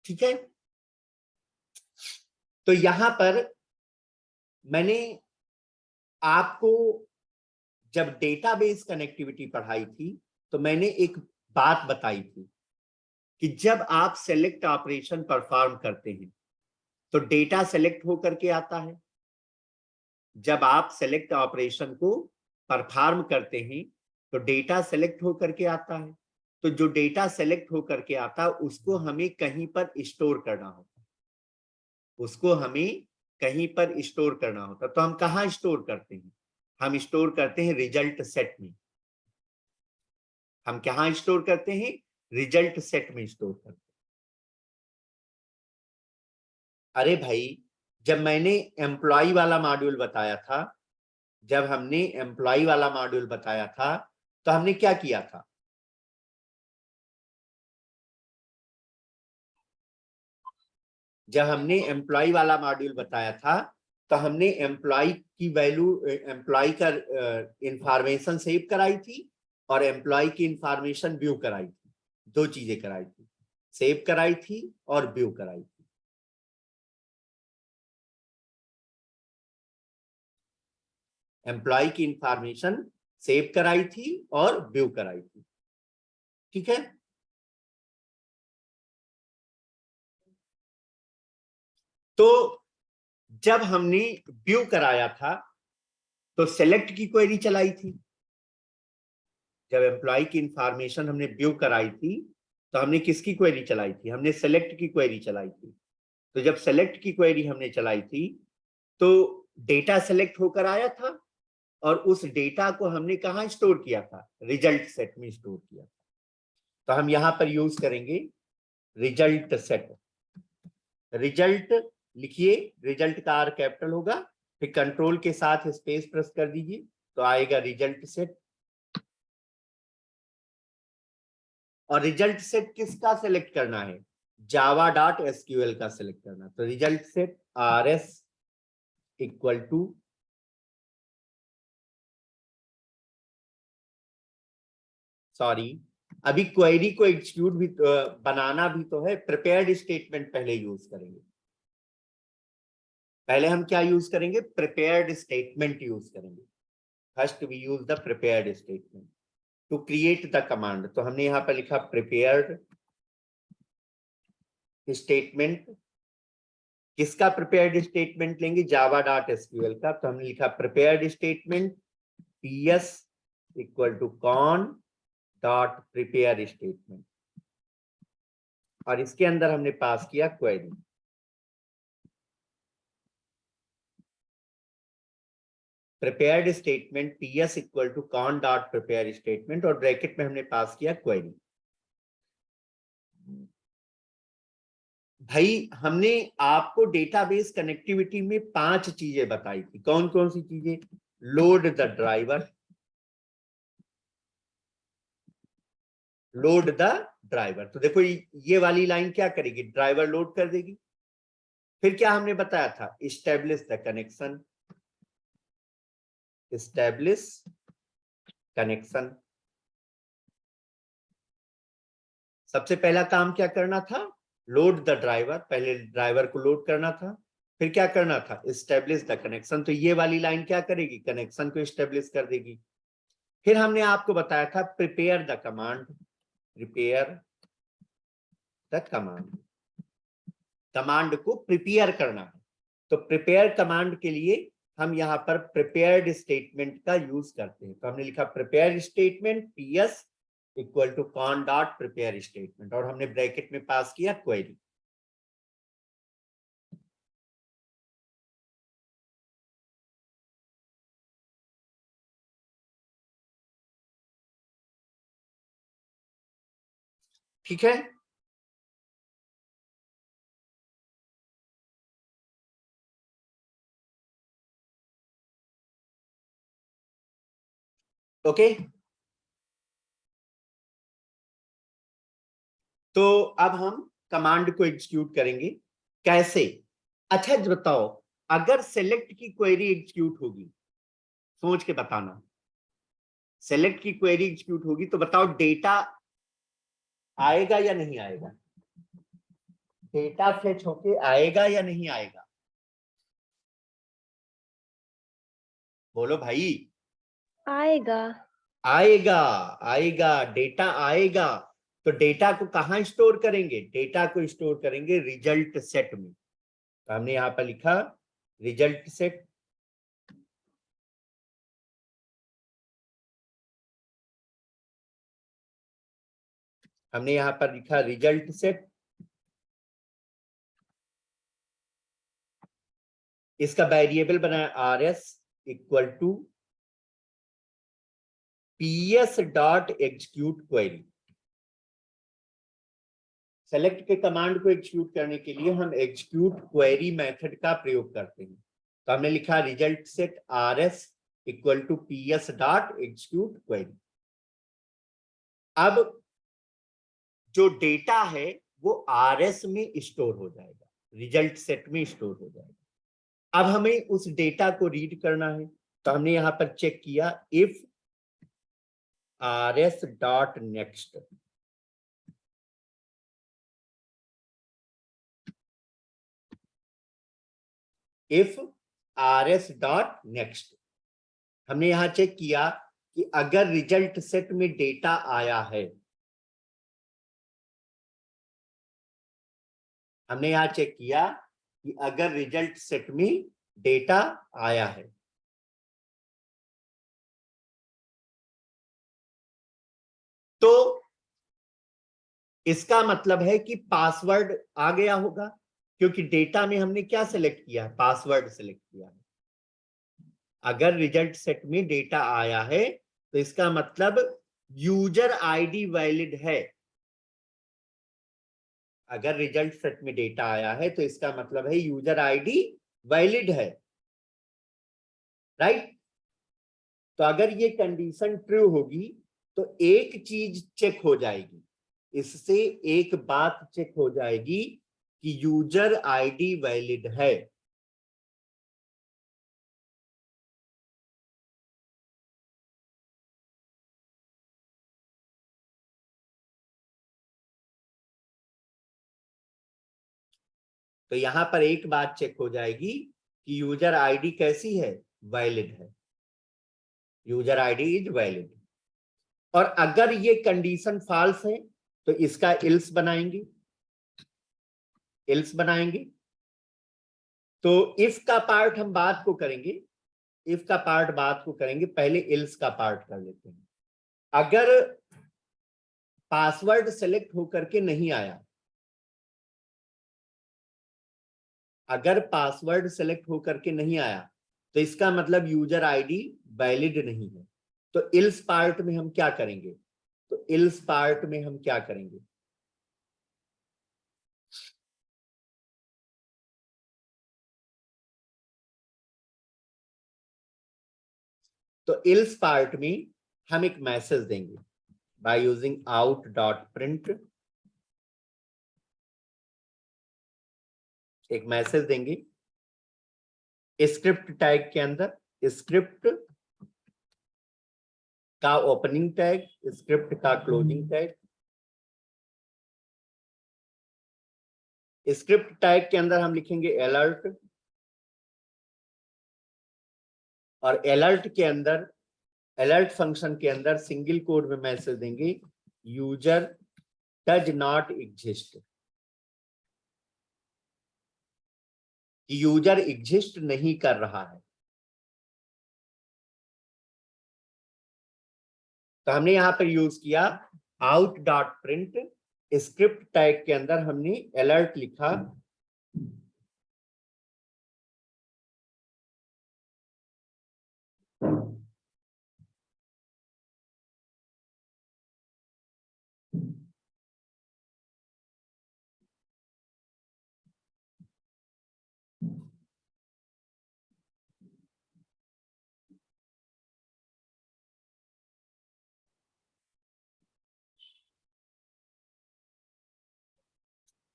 ठीक है, तो यहां पर मैंने आपको जब डेटाबेस कनेक्टिविटी पढ़ाई थी तो मैंने एक बात बताई थी कि जब आप सेलेक्ट ऑपरेशन परफॉर्म करते हैं तो डेटा सेलेक्ट होकर के आता है। जब आप सेलेक्ट ऑपरेशन को परफॉर्म करते हैं तो डेटा सेलेक्ट होकर के आता है। तो जो डेटा सेलेक्ट होकर के आता है उसको हमें कहीं पर स्टोर करना होता है, उसको हमें कहीं पर स्टोर करना होता है। तो हम कहाँ स्टोर करते हैं? हम स्टोर करते हैं रिजल्ट सेट में। हम कहाँ स्टोर करते हैं? रिजल्ट सेट में स्टोर करते हैं। अरे भाई, जब मैंने एम्प्लॉय वाला मॉड्यूल बताया था, जब हमने एम्प्लॉय वाला मॉड्यूल बताया था तो हमने क्या किया था? जब हमने एम्प्लॉय वाला मॉड्यूल बताया था तो हमने एम्प्लॉय की वैल्यू, एम्प्लॉय का इंफॉर्मेशन सेव कराई थी और एम्प्लॉय की इंफॉर्मेशन व्यू कराई थी। दो चीजें कराई थी, सेव कराई थी और व्यू कराई थी। एम्प्लॉय की इंफॉर्मेशन सेव कराई थी और व्यू कराई थी। ठीक है, तो जब हमने व्यू कराया था तो सेलेक्ट की क्वेरी चलाई थी। जब एम्प्लॉय की इंफॉर्मेशन हमने व्यू कराई थी तो हमने किसकी क्वेरी चलाई थी? हमने सेलेक्ट की क्वेरी चलाई थी। तो जब सेलेक्ट की क्वेरी हमने चलाई थी तो डेटा सेलेक्ट होकर आया था और उस डेटा को हमने कहाँ स्टोर किया था? रिजल्ट सेट में स्टोर किया था। तो हम यहां पर यूज करेंगे रिजल्ट सेट। रिजल्ट लिखिए, रिजल्ट का आर कैपिटल होगा, फिर कंट्रोल के साथ स्पेस प्रेस कर दीजिए तो आएगा रिजल्ट सेट। और रिजल्ट सेट किसका सिलेक्ट करना है? java.sql का सिलेक्ट करना। तो result set rs equal to sorry, अभी क्वेरी को एग्जीक्यूट भी बनाना भी तो है, प्रिपेयर्ड स्टेटमेंट पहले यूज करेंगे। पहले हम क्या यूज करेंगे? प्रिपेयर्ड स्टेटमेंट यूज करेंगे। First we use the prepared statement to create the command. तो हमने यहां पर लिखा प्रिपेयर्ड स्टेटमेंट। किसका प्रिपेयर्ड स्टेटमेंट लेंगे? java.sql का। तो हमने लिखा prepared statement ps equal to con dot prepare statement, और इसके अंदर हमने पास किया query. Prepared statement ps equal to con dot prepare statement, और ब्रैकेट में हमने पास किया क्वेरी। भाई, हमने आपको डेटाबेस कनेक्टिविटी में 5 चीजें बताई थी। कौन कौन सी चीजें? Load the driver, load the driver. तो देखो ये वाली लाइन क्या करेगी? ड्राइवर लोड कर देगी। फिर क्या हमने बताया था? Establish the connection, establish connection. सबसे पहला काम क्या करना था? लोड द ड्राइवर, पहले ड्राइवर को लोड करना था। फिर क्या करना था? Establish the connection. तो ये वाली लाइन क्या करेगी? कनेक्शन को इस्टेब्लिश कर देगी। फिर हमने आपको बताया था prepare the command, prepare the command, command को प्रिपेयर करना है। तो प्रिपेयर कमांड के लिए हम यहाँ पर प्रिपेयर्ड स्टेटमेंट का यूज करते हैं। तो हमने लिखा prepare statement ps equal to con dot prepare statement, और हमने ब्रैकेट में पास किया क्वेरी। ठीक है। ओके, तो अब हम कमांड को एग्जीक्यूट करेंगे। कैसे? अच्छा बताओ, अगर सेलेक्ट की क्वेरी एग्जीक्यूट होगी, सोच के बताना, सेलेक्ट की क्वेरी एग्जीक्यूट होगी तो बताओ डेटा आएगा या नहीं आएगा? डेटा फेच होके आएगा या नहीं आएगा? बोलो भाई। आएगा। आएगा, आएगा, डेटा आएगा। तो डेटा को कहां स्टोर करेंगे? डेटा को स्टोर करेंगे रिजल्ट सेट में। तो हमने यहां पर लिखा रिजल्ट सेट। हमने यहां पर लिखा रिजल्ट सेट। इसका वेरिएबल बनाया RS equal to PS dot execute query. Select के कमांड को एग्जीक्यूट करने के लिए हम एग्जीक्यूट क्वेरी मेथड का प्रयोग करते हैं। तो हमने लिखा result set RS equal to PS dot execute query. अब जो डेटा है वो RS में स्टोर हो जाएगा, रिजल्ट सेट में स्टोर हो जाएगा। अब हमें उस डेटा को रीड करना है। तो हमने यहां पर चेक किया if RS dot next. If RS dot next, हमने यहां चेक किया कि अगर रिजल्ट सेट में डेटा आया है, हमने यहां चेक किया कि अगर रिजल्ट सेट में डेटा आया है, तो इसका मतलब है कि पासवर्ड आ गया होगा, क्योंकि डेटा में हमने क्या सिलेक्ट किया है? पासवर्ड सिलेक्ट किया है। अगर रिजल्ट सेट में डेटा आया है तो इसका मतलब यूजर आईडी वैलिड है। अगर रिजल्ट सेट में डेटा आया है तो इसका मतलब है यूजर आईडी वैलिड है, राइट। तो अगर ये कंडीशन ट्रू होगी तो एक चीज चेक हो जाएगी, इससे एक बात चेक हो जाएगी कि यूजर आईडी वैलिड है। तो यहां पर एक बात चेक हो जाएगी कि यूजर आईडी कैसी है? वैलिड है। User ID is valid. और अगर ये कंडीशन फॉल्स है तो इसका इल्स बनाएंगे। इल्स बनाएंगे तो इफ का पार्ट हम बात को करेंगे, इफ का पार्ट बात को करेंगे, पहले इल्स का पार्ट कर लेते हैं। अगर पासवर्ड सेलेक्ट होकर के नहीं आया, अगर पासवर्ड सेलेक्ट होकर के नहीं आया तो इसका मतलब यूजर आईडी वैलिड नहीं है। तो इल्स पार्ट में हम क्या करेंगे? तो इल्स पार्ट में हम क्या करेंगे? तो इल्स पार्ट में हम एक मैसेज देंगे by using out dot print. एक मैसेज देंगे स्क्रिप्ट टैग के अंदर, स्क्रिप्ट का ओपनिंग टैग, स्क्रिप्ट का क्लोजिंग टैग। स्क्रिप्ट टैग के अंदर हम लिखेंगे अलर्ट, और अलर्ट के अंदर, अलर्ट फंक्शन के अंदर सिंगल कोड में मैसेज देंगे user does not exist. User exist नहीं कर रहा है। तो हमने यहां पर यूज किया out dot print. Script tag के अंदर हमने अलर्ट लिखा,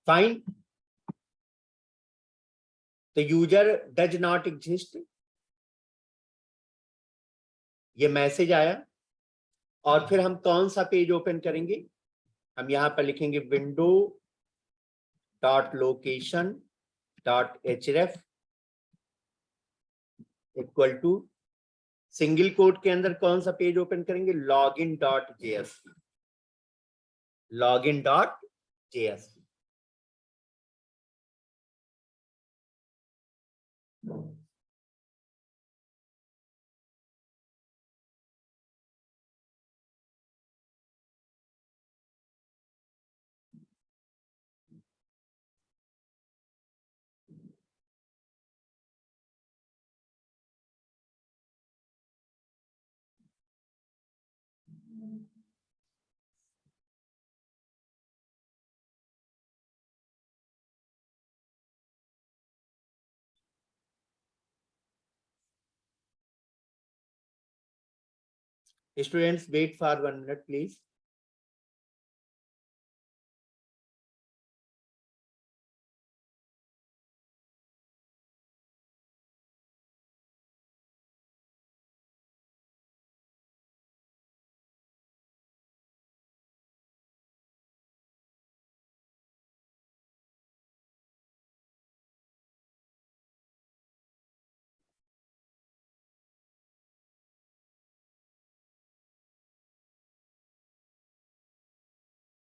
फाइन, तो यूजर डज नॉट एग्जिस्ट, ये मैसेज आया। और फिर हम कौन सा पेज ओपन करेंगे? हम यहां पर लिखेंगे window dot location dot href equal to single quote के अंदर कौन सा पेज ओपन करेंगे? Login dot JSP, login dot JSP. Students, wait for 1 minute, please.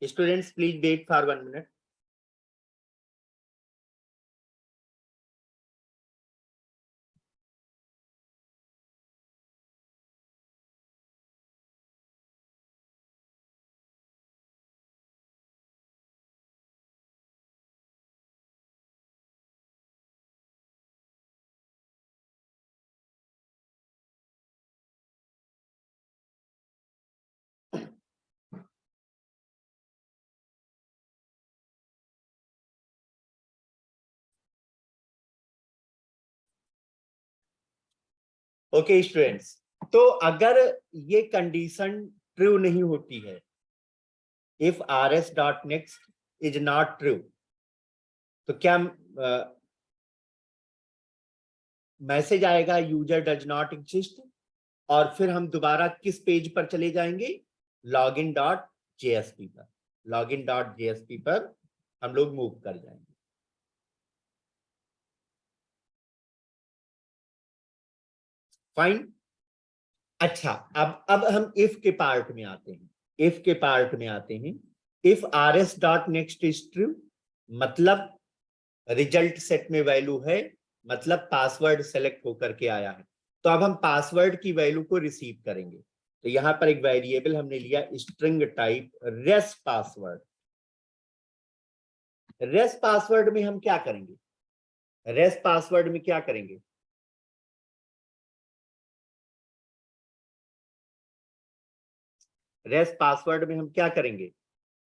Students, please wait for 1 minute. Okay students, तो अगर ये कंडीशन ट्रू नहीं होती है, if rs dot next is not true, तो क्या मैसेज आएगा यूजर डज नॉट एग्जिस्ट, और फिर हम दोबारा किस पेज पर चले जाएंगे? लॉगिन डॉट जेएसपी पर, लॉगिन डॉट जेएसपी पर हम लोग मूव कर जाएंगे। फाइन। अच्छा, अब हम इफ के पार्ट में आते हैं। इफ के पार्ट में आते हैं। If rs dot next is true, मतलब रिजल्ट सेट में वैल्यू है, मतलब पासवर्ड सेलेक्ट होकर के आया है, तो अब हम पासवर्ड की वैल्यू को रिसीव करेंगे। तो यहां पर एक वेरिएबल हमने लिया string type res password. Res password में हम क्या करेंगे? रेस पासवर्ड में क्या करेंगे? रेस पासवर्ड में हम क्या करेंगे?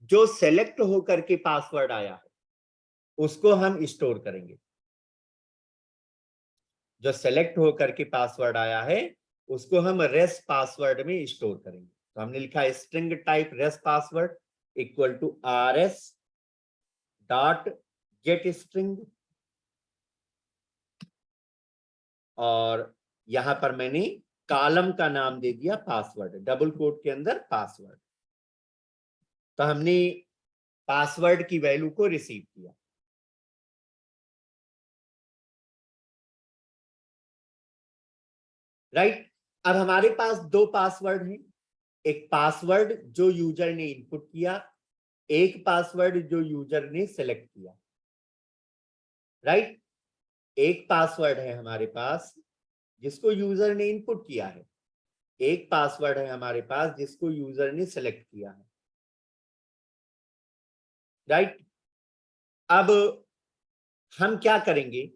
जो सेलेक्ट होकर के पासवर्ड आया है उसको हम स्टोर करेंगे। जो सेलेक्ट होकर के पासवर्ड आया है उसको हम रेस पासवर्ड में स्टोर करेंगे। तो हमने लिखा string type res password equal to rs dot get string, और यहां पर मैंने कॉलम का नाम दे दिया पासवर्ड, डबल कोट के अंदर पासवर्ड। तो हमने पासवर्ड की वैल्यू को रिसीव किया। राइट। अब हमारे पास दो पासवर्ड हैं, एक पासवर्ड जो यूजर ने इनपुट किया, एक पासवर्ड जो यूजर ने सेलेक्ट किया। राइट। एक पासवर्ड है हमारे पास जिसको यूजर ने इनपुट किया है, एक पासवर्ड है हमारे पास जिसको यूजर ने सेलेक्ट किया है। राइट। अब हम क्या करेंगे?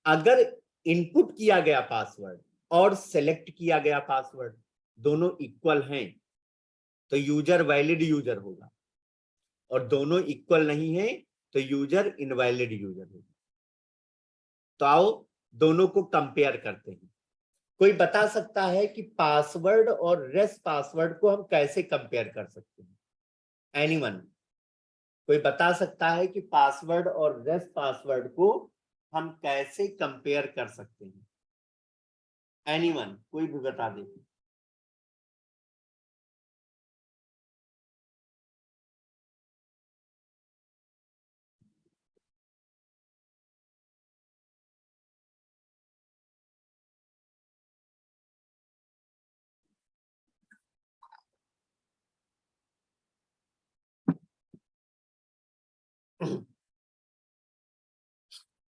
अगर इनपुट किया गया पासवर्ड और सेलेक्ट किया गया पासवर्ड दोनों इक्वल हैं तो यूजर वैलिड यूजर होगा, और दोनों इक्वल नहीं है तो यूजर इनवैलिड यूजर होगा। तो आओ दोनों को कंपेयर करते हैं। कोई बता सकता है कि पासवर्ड और रेस पासवर्ड को हम कैसे कंपेयर कर सकते हैं? एनीवन? कोई बता सकता है कि पासवर्ड और रेस्ट पासवर्ड को हम कैसे कंपेयर कर सकते हैं? एनीवन, कोई भी बता दे।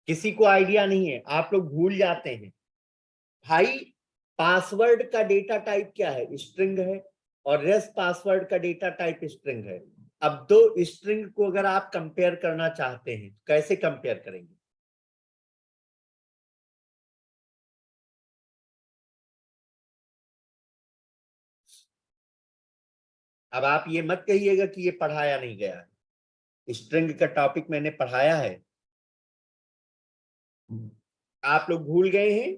किसी को आइडिया नहीं है, आप लोग भूल जाते हैं भाई। पासवर्ड का डेटा टाइप क्या है? स्ट्रिंग है, और रेस्ट पासवर्ड का डेटा टाइप स्ट्रिंग है। अब दो स्ट्रिंग को अगर आप कंपेयर करना चाहते हैं, कैसे कंपेयर करेंगे? अब आप ये मत कहिएगा कि ये पढ़ाया नहीं गया है। स्ट्रिंग का टॉपिक मैंने पढ़ाया है, आप लोग भूल गए हैं।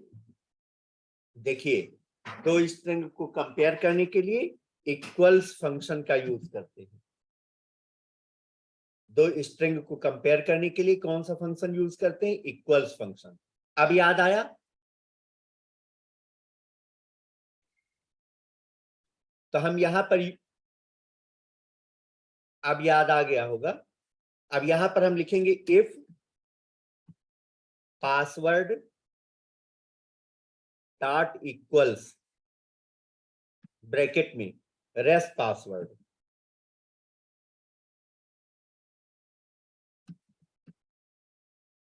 देखिए, दो स्ट्रिंग को कंपेयर करने के लिए इक्वल्स फंक्शन का यूज करते हैं। दो स्ट्रिंग को कंपेयर करने के लिए कौन सा फंक्शन यूज करते हैं? Equals function. अब याद आया? तो हम यहां पर, अब याद आ गया होगा। अब यहां पर हम लिखेंगे if password dot equals bracket में rest password.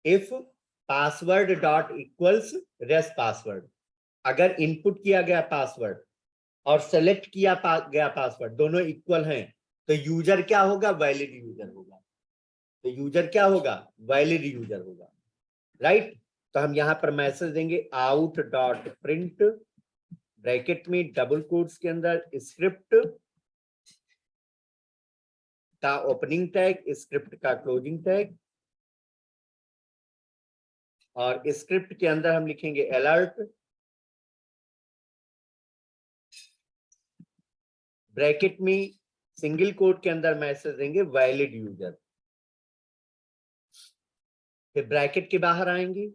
If password dot equals rest password, अगर इनपुट किया गया पासवर्ड और सेलेक्ट किया गया पासवर्ड दोनों इक्वल हैं, तो यूजर क्या होगा? वैलिड यूजर होगा। तो यूजर क्या होगा? वैलिड यूजर होगा, राइट। तो हम यहां पर मैसेज देंगे आउट डॉट प्रिंट ब्रैकेट में डबल कोट्स के अंदर स्क्रिप्ट का ओपनिंग टैग, स्क्रिप्ट का क्लोजिंग टैग, और स्क्रिप्ट के अंदर हम लिखेंगे अलर्ट ब्रैकेट में सिंगल कोट के अंदर मैसेज देंगे वैलिड यूजर। फिर ब्रैकेट के बाहर आएंगे,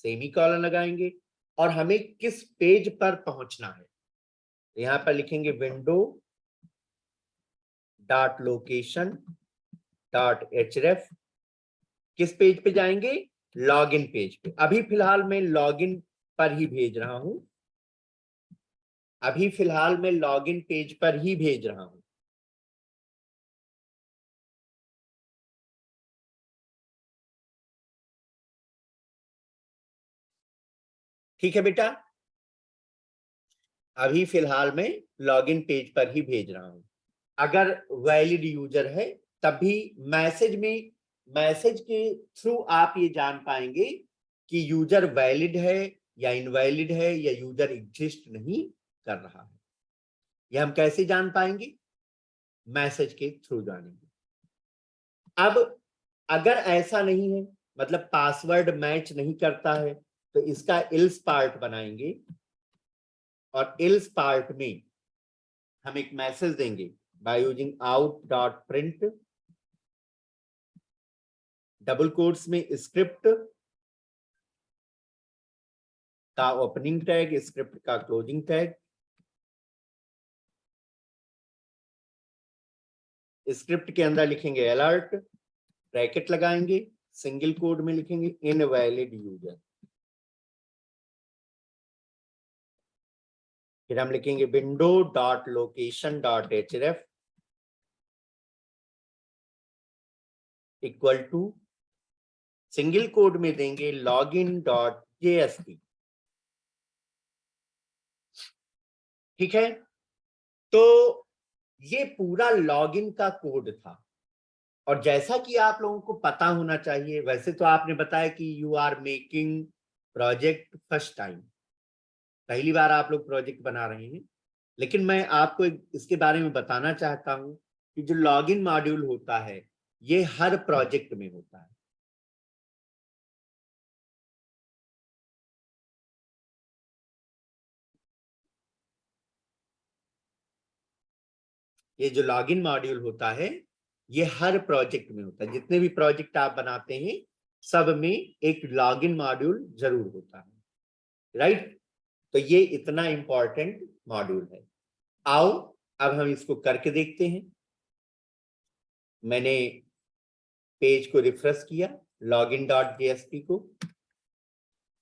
सेमी कॉलन लगाएंगे, और हमें किस पेज पर पहुंचना है? यहां पर लिखेंगे विंडो डॉट लोकेशन डॉट एचरेफ। किस पेज पे जाएंगे? लॉगिन पेज पे। अभी फिलहाल मैं लॉगिन पर ही भेज रहा हूं, अभी फिलहाल मैं लॉगिन पेज पर ही भेज रहा हूं। ठीक है बेटा, अभी फिलहाल मैं लॉगिन पेज पर ही भेज रहा हूं। अगर वैलिड यूजर है तभी मैसेज के थ्रू आप ये जान पाएंगे कि यूजर वैलिड है या इनवैलिड है, या यूजर एग्जिस्ट नहीं कर रहा है। ये हम कैसे जान पाएंगे? मैसेज के थ्रू जानेंगे। अब अगर ऐसा नहीं है, मतलब पासवर्ड मैच नहीं करता है, तो इसका इल्स पार्ट बनाएंगे, और इल्स पार्ट में हम एक मैसेज देंगे by using out dot print double quotes में स्क्रिप्ट का ओपनिंग टैग, स्क्रिप्ट का क्लोजिंग टैग। स्क्रिप्ट के अंदर लिखेंगे अलर्ट, ब्रैकेट लगाएंगे, सिंगल कोड में लिखेंगे इनवैलिड यूजर। फिर हम लिखेंगे window dot location dot href equal to, single quote में देंगे लॉगिन डॉट जेएसपी। ठीक है, तो ये पूरा लॉगिन का कोड था। और जैसा कि आप लोगों को पता होना चाहिए, वैसे तो आपने बताया कि you are making project first time, पहली बार आप लोग प्रोजेक्ट बना रहे हैं, लेकिन मैं आपको इसके बारे में बताना चाहता हूं कि जो लॉगिन मॉड्यूल होता है ये हर प्रोजेक्ट में होता है। ये जो लॉगिन मॉड्यूल होता है ये हर प्रोजेक्ट में होता है, जितने भी प्रोजेक्ट आप बनाते हैं सब में एक लॉगिन मॉड्यूल जरूर होता है, राइट। तो ये इतना इंपॉर्टेंट मॉड्यूल है। आओ अब हम इसको करके देखते हैं। मैंने पेज को रिफ्रेश किया, login.jsp को।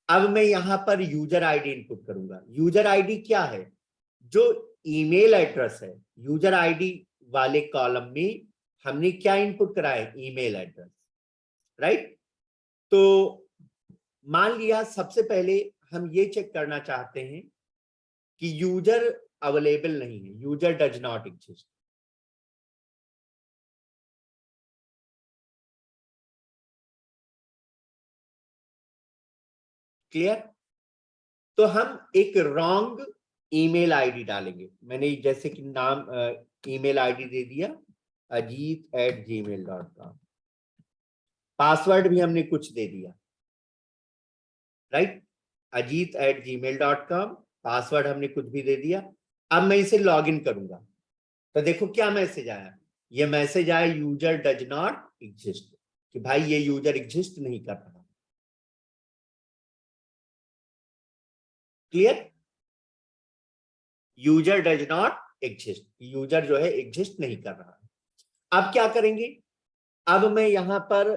अब मैं यहां पर यूजर आईडी इनपुट करूंगा। यूजर आईडी क्या है? जो ईमेल एड्रेस है, यूजर आईडी वाले कॉलम में हमने क्या इनपुट करा है? Email address, right. तो मान लिया सबसे पहले हम ये चेक करना चाहते हैं कि यूजर अवेलेबल नहीं है, user does not exist. Clear? तो हम एक रॉन्ग ईमेल आईडी डालेंगे। मैंने जैसे कि नाम ईमेल आईडी दे दिया ajit@gmail.com, पासवर्ड भी हमने कुछ दे दिया, राइट। ajit@gmail.com, पासवर्ड हमने कुछ भी दे दिया। अब मैं इसे लॉगिन करूंगा तो देखो क्या मैसेज आया। ये मैसेज आया यूजर डज नॉट एग्जिस्ट, कि भाई ये यूजर एग्जिस्ट नहीं कर रहा। Clear? User does not exist, user जो है एग्जिस्ट नहीं कर रहा। अब क्या करेंगे? अब मैं यहां पर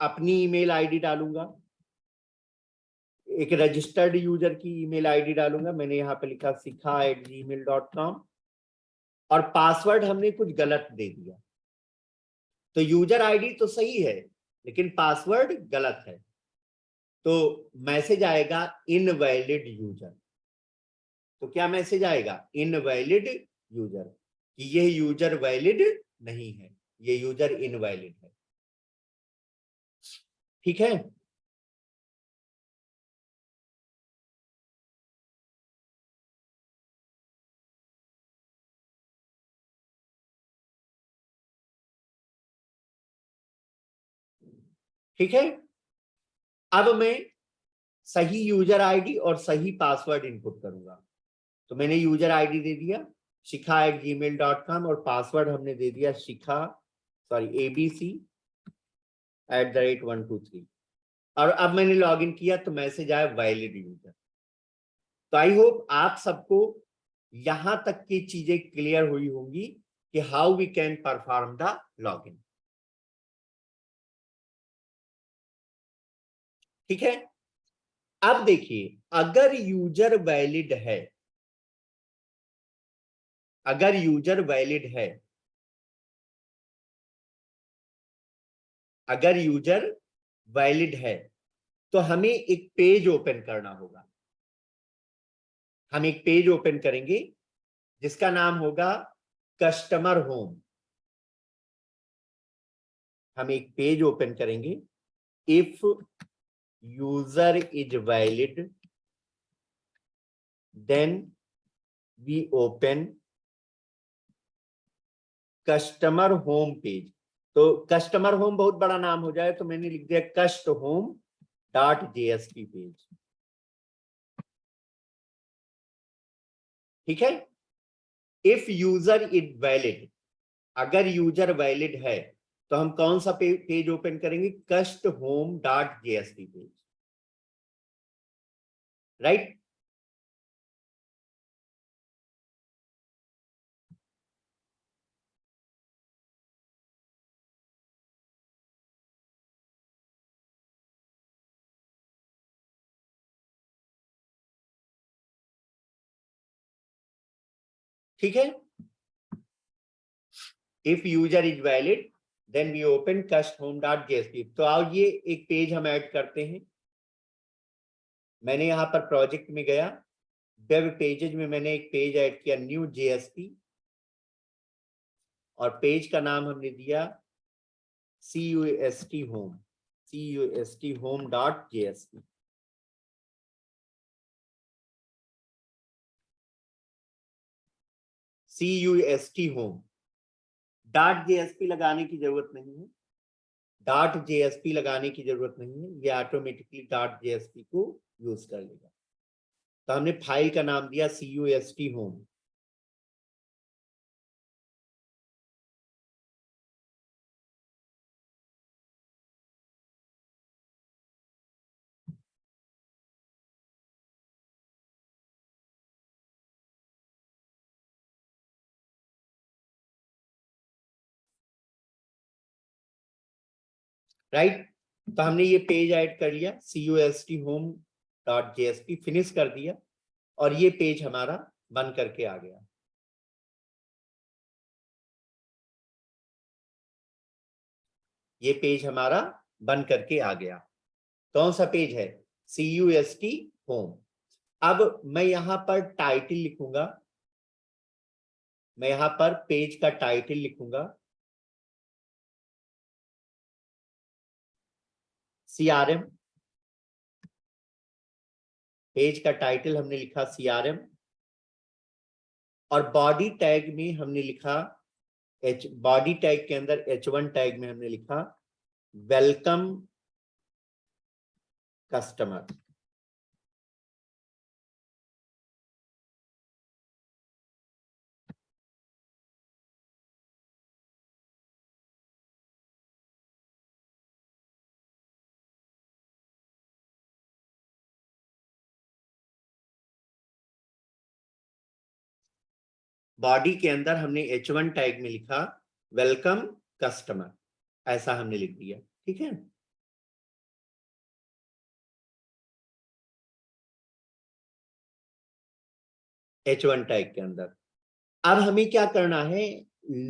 अपनी ईमेल आईडी डालूंगा, एक रजिस्टर्ड यूजर की ईमेल आईडी डालूंगा। मैंने यहां पे लिखा शिखा@gmail.com और पासवर्ड हमने कुछ गलत दे दिया। तो यूजर आईडी तो सही है लेकिन पासवर्ड गलत है, तो मैसेज आएगा इनवैलिड यूजर। तो क्या मैसेज आएगा? इनवैलिड यूजर, कि यह यूजर वैलिड नहीं है, ये यूजर इनवैलिड है। ठीक है? ठीक है। अब मैं सही यूजर आईडी और सही पासवर्ड इनपुट करूंगा। तो मैंने यूजर आईडी दे दिया शिखा@gmail.com और पासवर्ड हमने दे दिया abc@123। और अब मैंने लॉगिन किया तो मैसेज आया वैलिड यूजर। तो आई होप आप सबको यहां तक की चीजें क्लियर हुई होंगी कि how we can perform the login. ठीक है। अब देखिए, अगर यूजर वैलिड है, अगर यूजर वैलिड है, अगर यूजर वैलिड है तो हमें एक पेज ओपन करना होगा। हम एक पेज ओपन करेंगे जिसका नाम होगा कस्टमर होम। हम एक पेज ओपन करेंगे। If user is valid then we open customer home page. तो कस्टमर होम बहुत बड़ा नाम हो जाए तो मैंने लिख दिया कस्ट होम .jsp पेज। ठीक है। इफ यूजर इज वैलिड, अगर यूजर वैलिड है तो हम कौन सा पेज ओपन करेंगे? कस्ट होम .jsp पेज, राइट। ठीक है। If user is valid then we open cust home .jsp। तो आओ ये एक पेज हम ऐड करते हैं। मैंने यहां पर प्रोजेक्ट में गया, वेब पेजेज में मैंने एक पेज ऐड किया न्यू JSP और पेज का नाम हमने दिया CUST home, CUST home .jsp। CUST home .jsp लगाने की जरूरत नहीं है, .jsp लगाने की जरूरत नहीं है, ये ऑटोमेटिकली .jsp को यूज कर लेगा। तो हमने फाइल का नाम दिया CUST होम। राइट। तो हमने ये पेज ऐड कर लिया, cust_home.jsp फिनिश कर दिया और ये पेज हमारा बन करके आ गया। ये पेज हमारा बन करके आ गया। कौन सा पेज है? cust home। अब मैं यहां पर टाइटल लिखूंगा, मैं यहां पर पेज का टाइटल लिखूंगा CRM। पेज का टाइटल हमने लिखा CRM और बॉडी टैग में हमने लिखा बॉडी टैग के अंदर H1 टैग में हमने लिखा वेलकम कस्टमर। बॉडी के अंदर हमने H1 टैग में लिखा वेलकम कस्टमर, ऐसा हमने लिख दिया। ठीक है, H1 टैग के अंदर। अब हमें क्या करना है,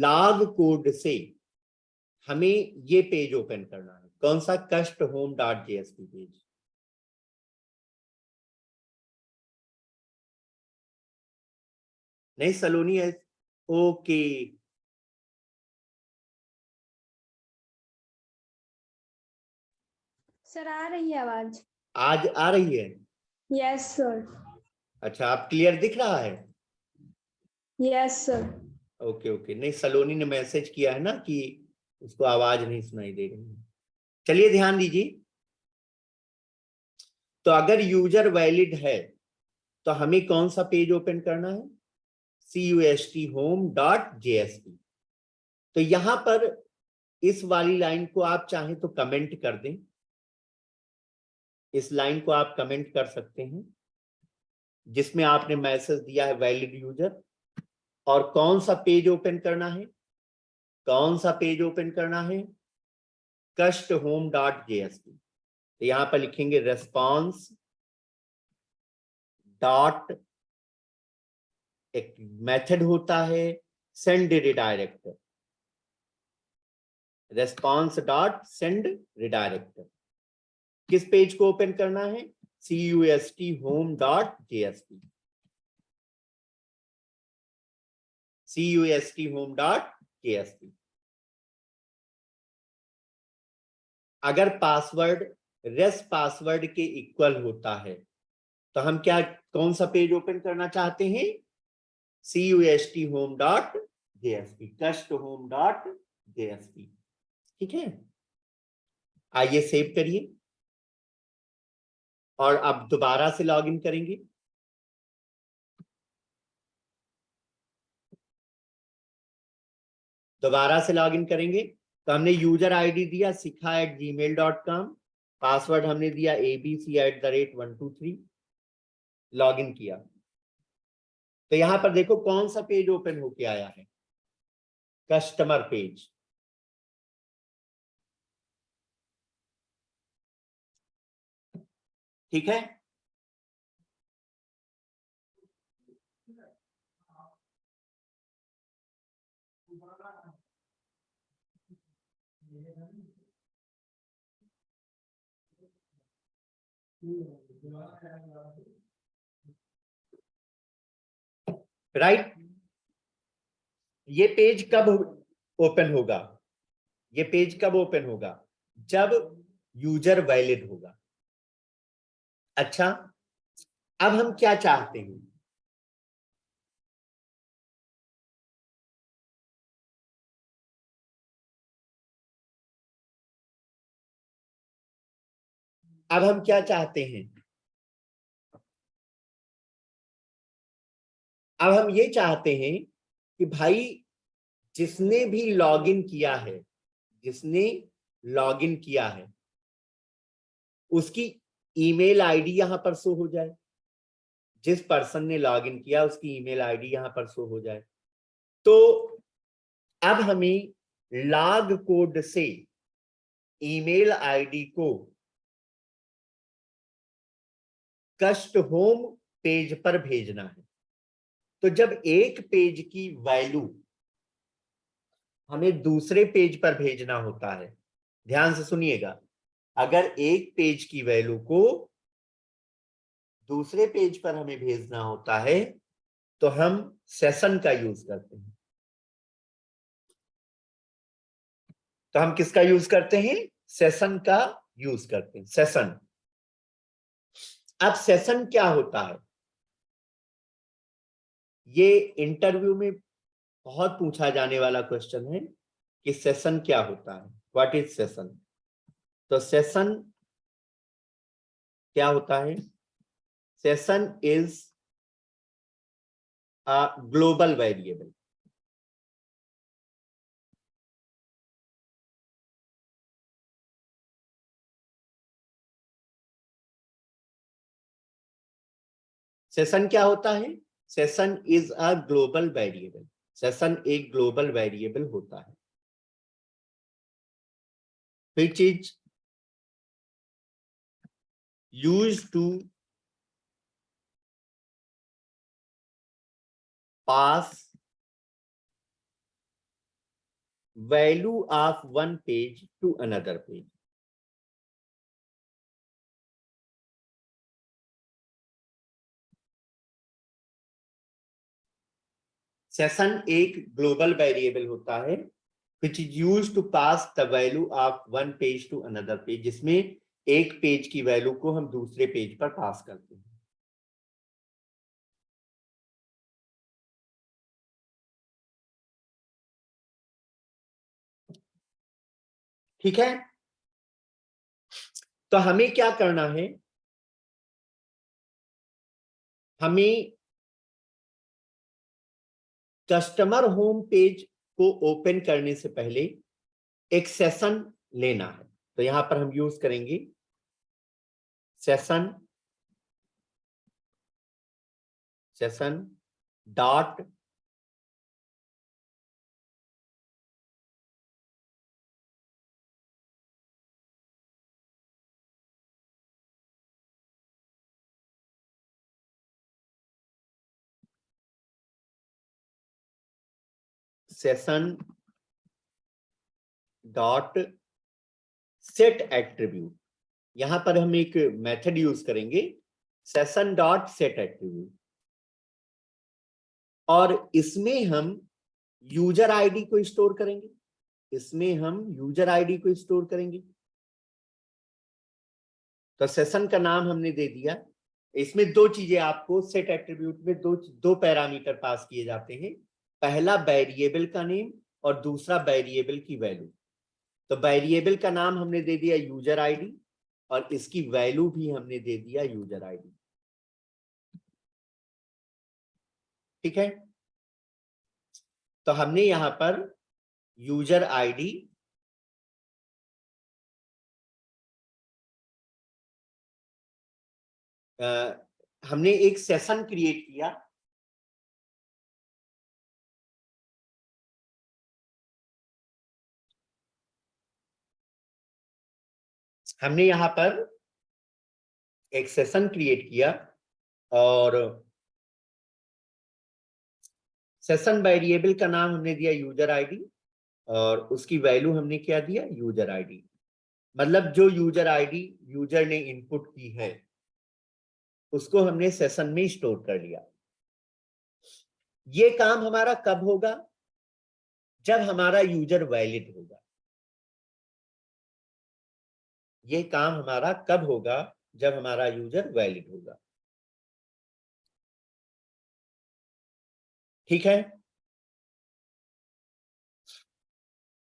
लॉग कोड से हमें ये पेज ओपन करना है। कौन सा? cust_home.jsp page. नहीं सलोनी है, ओके। सर आ रही है आवाज? आज आ रही है? Yes sir. अच्छा, आप क्लियर दिख रहा है? Yes sir. Okay okay. नहीं सलोनी ने मैसेज किया है ना कि उसको आवाज नहीं सुनाई दे रही है। चलिए ध्यान दीजिए। तो अगर यूजर वैलिड है तो हमें कौन सा पेज ओपन करना है? cust_home.jsp। तो यहां पर इस वाली लाइन को आप चाहें तो कमेंट कर दें, इस लाइन को आप कमेंट कर सकते हैं जिसमें आपने मैसेज दिया है वैलिड यूजर। और कौन सा पेज ओपन करना है? कौन सा पेज ओपन करना है? cust_home.jsp। तो यहां पर लिखेंगे रेस्पॉन्स डॉट, एक मेथड होता है सेंड रिडायरेक्टर, रेस्पॉन्स डॉट सेंड रिडायरेक्टर। किस पेज को ओपन करना है? cust_home.jsp, cust_home.jsp। अगर पासवर्ड रेस पासवर्ड के इक्वल होता है तो हम क्या, कौन सा पेज ओपन करना चाहते हैं? cust_home.jsp, cust_home.jsp। ठीक है, आइए सेव करिए और अब दोबारा से लॉगिन करेंगे। दोबारा से लॉगिन करेंगे तो हमने यूजर आईडी दिया sikha@gmail.com, पासवर्ड हमने दिया abc@123, लॉगिन किया। तो यहां पर देखो कौन सा पेज ओपन होके आया है? Customer page. ठीक है, राइट। ये पेज कब ओपन होगा? ये पेज कब ओपन होगा? जब यूजर वैलिड होगा। अच्छा, अब हम क्या चाहते हैं? अब हम क्या चाहते हैं? अब हम ये चाहते हैं कि भाई जिसने भी लॉगिन किया है, जिसने लॉगिन किया है उसकी ईमेल आईडी यहां पर शो हो जाए। जिस पर्सन ने लॉगिन किया उसकी ईमेल आईडी यहां पर शो हो जाए। तो अब हमें लॉग कोड से ईमेल आईडी को कस्ट होम पेज पर भेजना है। तो जब एक पेज की वैल्यू हमें दूसरे पेज पर भेजना होता है, ध्यान से सुनिएगा, अगर एक पेज की वैल्यू को दूसरे पेज पर हमें भेजना होता है तो हम सेशन का यूज करते हैं। तो हम किसका यूज करते हैं? सेशन का यूज करते हैं, सेशन। अब सेशन क्या होता है? ये इंटरव्यू में बहुत पूछा जाने वाला क्वेश्चन है कि सेशन क्या होता है, व्हाट इज सेशन। तो सेशन क्या होता है? Session is a global variable. Session क्या होता है? Session is a global variable. Session एक ग्लोबल वेरिएबल होता है which is used to pass value of one page to another page। Session एक ग्लोबल वेरिएबल होता है which is used to pass the value of one page to another page, जिसमें एक page की value को हम दूसरे पेज पर पास करते हैं। ठीक है, तो हमें क्या करना है? हमें कस्टमर होम पेज को ओपन करने से पहले एक सेशन लेना है। तो यहां पर हम यूज करेंगे session dot session dot set attribute. यहां पर हम एक मेथड यूज करेंगे सेशन डॉट सेट एट्रीब्यूट, और इसमें हम यूजर आईडी को स्टोर करेंगे। इसमें हम यूजर आईडी को स्टोर करेंगे। तो सेशन का नाम हमने दे दिया। इसमें दो चीजें आपको सेट एट्रीब्यूट में दो पैरामीटर पास किए जाते हैं, पहला वेरिएबल का नेम और दूसरा वेरिएबल की वैल्यू। तो वेरिएबल का नाम हमने दे दिया यूजर आईडी और इसकी वैल्यू भी हमने दे दिया यूजर आईडी। ठीक है, तो हमने यहां पर यूजर आईडी हमने एक सेशन क्रिएट किया। हमने यहां पर एक सेशन क्रिएट किया और सेशन वेरिएबल का नाम हमने दिया यूजर आईडी और उसकी वैल्यू हमने क्या दिया? User ID. मतलब जो यूजर आईडी यूजर ने इनपुट की है उसको हमने सेशन में स्टोर कर लिया। ये काम हमारा कब होगा? जब हमारा यूजर वैलिड होगा। ये काम हमारा कब होगा? जब हमारा यूजर वैलिड होगा। ठीक है,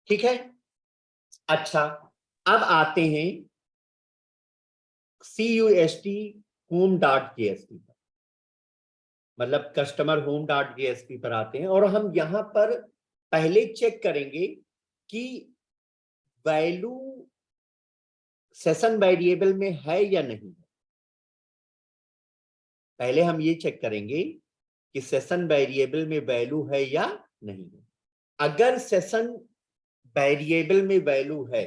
ठीक है। अच्छा, अब आते हैं CUST home.jsp पर, मतलब कस्टमर home.jsp पर आते हैं और हम यहां पर पहले चेक करेंगे कि वैल्यू सेशन वेरिएबल में है या नहीं। पहले हम ये चेक करेंगे कि सेशन वेरिएबल में वैल्यू है या नहीं है। अगर सेशन वेरिएबल में वैल्यू है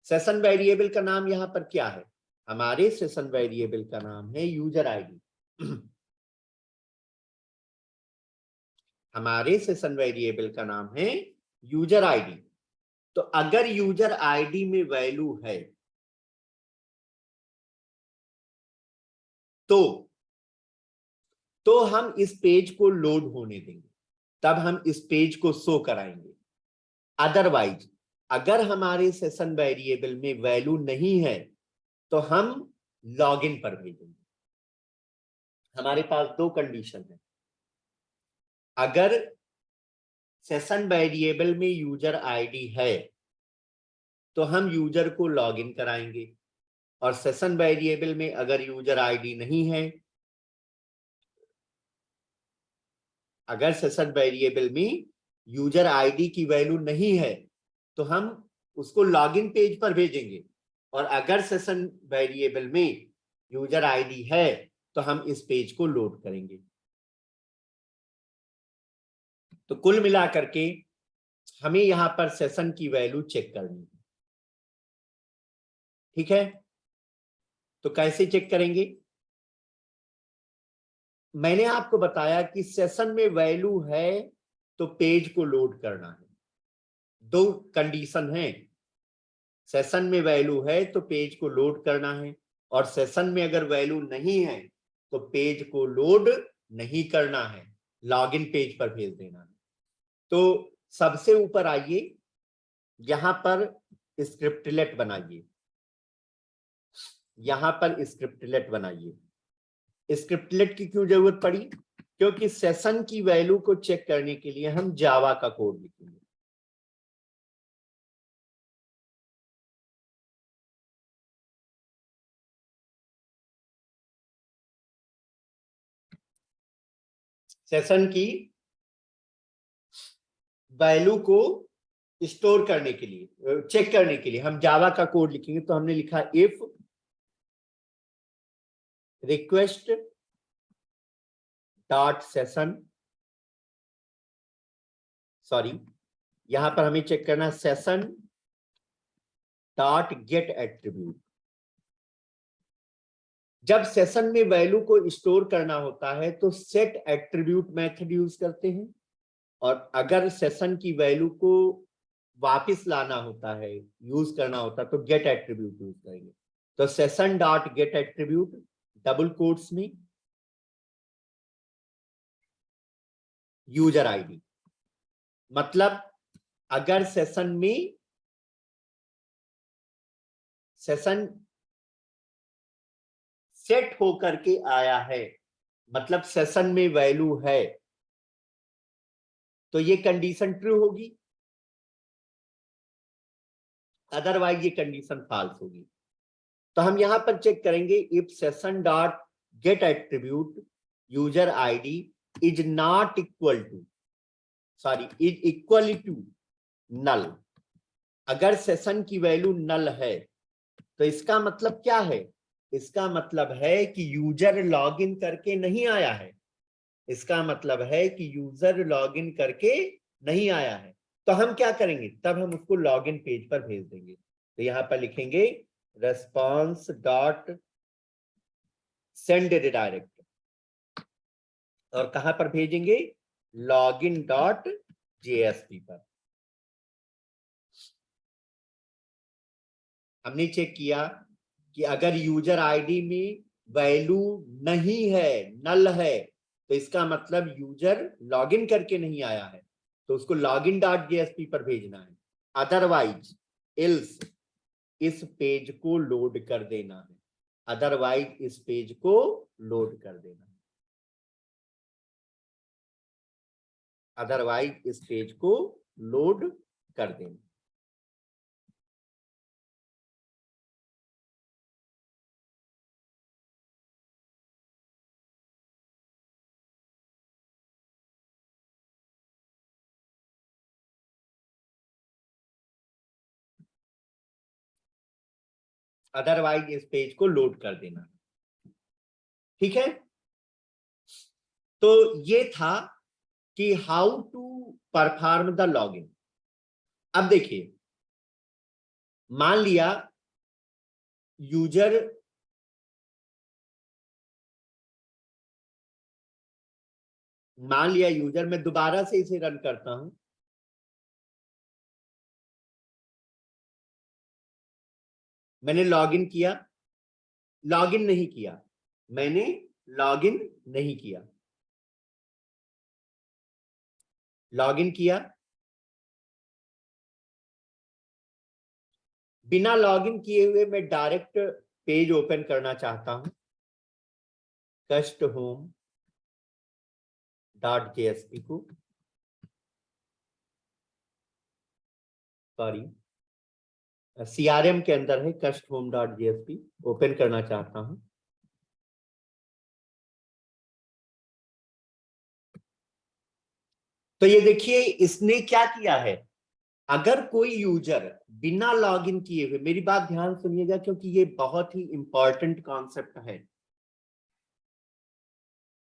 सेशन वेरिएबल का नाम यहाँ पर क्या है? हमारे सेशन वेरिएबल का नाम है यूजर आईडी। हमारे सेशन वेरिएबल का नाम है यूजर आईडी। तो अगर यूजर आईडी में वैल्यू है तो हम इस पेज को लोड होने देंगे, तब हम इस पेज को शो कराएंगे। अदरवाइज अगर हमारे सेशन वेरिएबल में वैल्यू नहीं है तो हम लॉगिन पर भेजेंगे। हमारे पास दो कंडीशन है। अगर सेशन वेरिएबल में यूजर आईडी है तो हम यूजर को लॉगिन कराएंगे, और सेशन वेरिएबल में अगर यूजर आईडी नहीं है, अगर सेशन वेरिएबल में यूजर आईडी की वैल्यू नहीं है तो हम उसको लॉगिन पेज पर भेजेंगे, और अगर सेशन वेरिएबल में यूजर आईडी है तो हम इस पेज को लोड करेंगे। तो कुल मिलाकर के हमें यहां पर सेशन की वैल्यू चेक करनी है। ठीक है, तो कैसे चेक करेंगे? मैंने आपको बताया कि सेशन में वैल्यू है तो पेज को लोड करना है। दो कंडीशन है, सेशन में वैल्यू है तो पेज को लोड करना है, और सेशन में अगर वैल्यू नहीं है तो पेज को लोड नहीं करना है, लॉगिन पेज पर भेज देना है। तो सबसे ऊपर आइए, यहां पर स्क्रिप्टलेट बनाइए, यहां पर स्क्रिप्टलेट बनाइए। स्क्रिप्टलेट की क्यों जरूरत पड़ी? क्योंकि सेशन की वैल्यू को चेक करने के लिए हम जावा का कोड लिखेंगे। सेशन की वैल्यू को स्टोर करने के लिए, चेक करने के लिए हम जावा का कोड लिखेंगे। तो हमने लिखा if request dot session, sorry यहां पर हमें चेक करना सेशन डॉट गेट एट्रीब्यूट। जब सेशन में वैल्यू को स्टोर करना होता है तो सेट एट्रीब्यूट मेथड यूज करते हैं, और अगर सेशन की वैल्यू को वापस लाना होता है, यूज करना होता है, तो गेट एट्रीब्यूट यूज करेंगे। तो session dot get attribute double quotes में यूजर आईडी, मतलब अगर सेशन सेट होकर के आया है, मतलब सेशन में वैल्यू है, तो ये कंडीशन ट्रू होगी, अदरवाइज ये कंडीशन फॉल्स होगी। तो हम यहां पर चेक करेंगे if session dot get attribute user ID is not equal to, sorry is equal to null. अगर सेशन की वैल्यू नल है तो इसका मतलब क्या है? इसका मतलब है कि यूजर लॉगिन करके नहीं आया है। इसका मतलब है कि यूजर लॉगिन करके नहीं आया है। तो हम क्या करेंगे? तब हम उसको लॉगिन पेज पर भेज देंगे। तो यहां पर लिखेंगे रेस्पॉन्स डॉट सेंड रिडायरेक्ट, और कहां पर भेजेंगे? लॉगिन डॉट जेएसपी पर। हमने चेक किया कि अगर यूजर आईडी में वैल्यू नहीं है, नल है, तो इसका मतलब यूजर लॉगिन करके नहीं आया है, तो उसको लॉगिन डॉट जेएसपी पर भेजना है। अदरवाइज एल्स इस पेज को लोड कर देना है, अदरवाइज इस पेज को लोड कर देना है, अदरवाइज इस पेज को लोड कर देना। अदरवाइज इस पेज को लोड कर देना। ठीक है, तो ये था कि how to perform the login. अब देखिए, मान लिया यूजर मैं दोबारा से इसे रन करता हूं। मैंने लॉगिन किया, लॉगिन नहीं किया, मैंने लॉगिन नहीं किया, लॉगिन किया, बिना लॉगिन किए हुए मैं डायरेक्ट पेज ओपन करना चाहता हूं, custhome.jsp को, सॉरी CRM के अंदर है, custhome.jsp ओपन करना चाहता हूं। तो ये देखिए इसने क्या किया है, अगर कोई यूजर बिना लॉगिन किए हुए, मेरी बात ध्यान सुनिएगा क्योंकि ये बहुत ही इंपॉर्टेंट कॉन्सेप्ट है,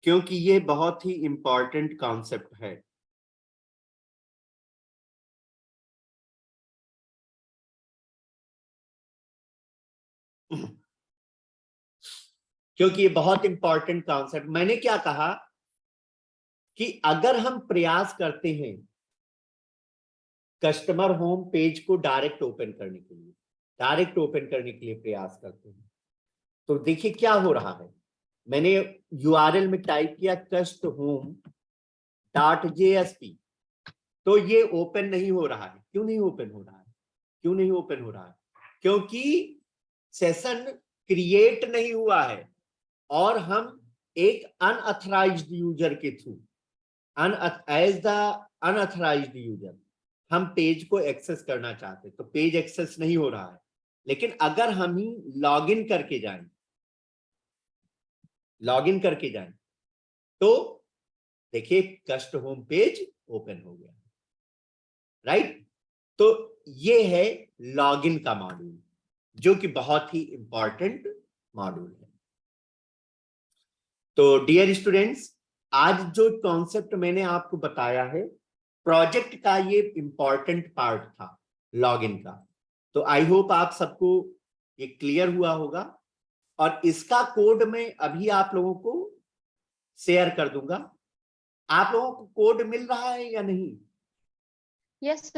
क्योंकि ये बहुत ही इंपॉर्टेंट कॉन्सेप्ट है। क्योंकि ये बहुत इंपॉर्टेंट कॉन्सेप्ट, मैंने क्या कहा कि अगर हम प्रयास करते हैं कस्टमर होम पेज को डायरेक्ट ओपन करने के लिए, प्रयास करते हैं, तो देखिए क्या हो रहा है। मैंने URL में टाइप किया custhome.jsp, तो ये ओपन नहीं हो रहा है। क्यों नहीं ओपन हो रहा है? क्योंकि सेशन क्रिएट नहीं हुआ है और हम एक अनऑथराइज्ड यूजर के through, as the unauthorised user हम पेज को एक्सेस करना चाहते, तो पेज एक्सेस नहीं हो रहा है। लेकिन अगर हम ही लॉगिन करके जाएं तो देखिए कस्ट होम पेज ओपन हो गया, राइट। तो ये है लॉगिन का मॉड्यूल, जो कि बहुत ही इंपॉर्टेंट मॉड्यूल है। तो डियर स्टूडेंट्स, आज जो कॉन्सेप्ट मैंने आपको बताया है, प्रोजेक्ट का ये इंपॉर्टेंट पार्ट था लॉगिन का। तो आई होप आप सबको ये क्लियर हुआ होगा, और इसका कोड मैं अभी आप लोगों को शेयर कर दूंगा। आप लोगों को कोड मिल रहा है या नहीं? यस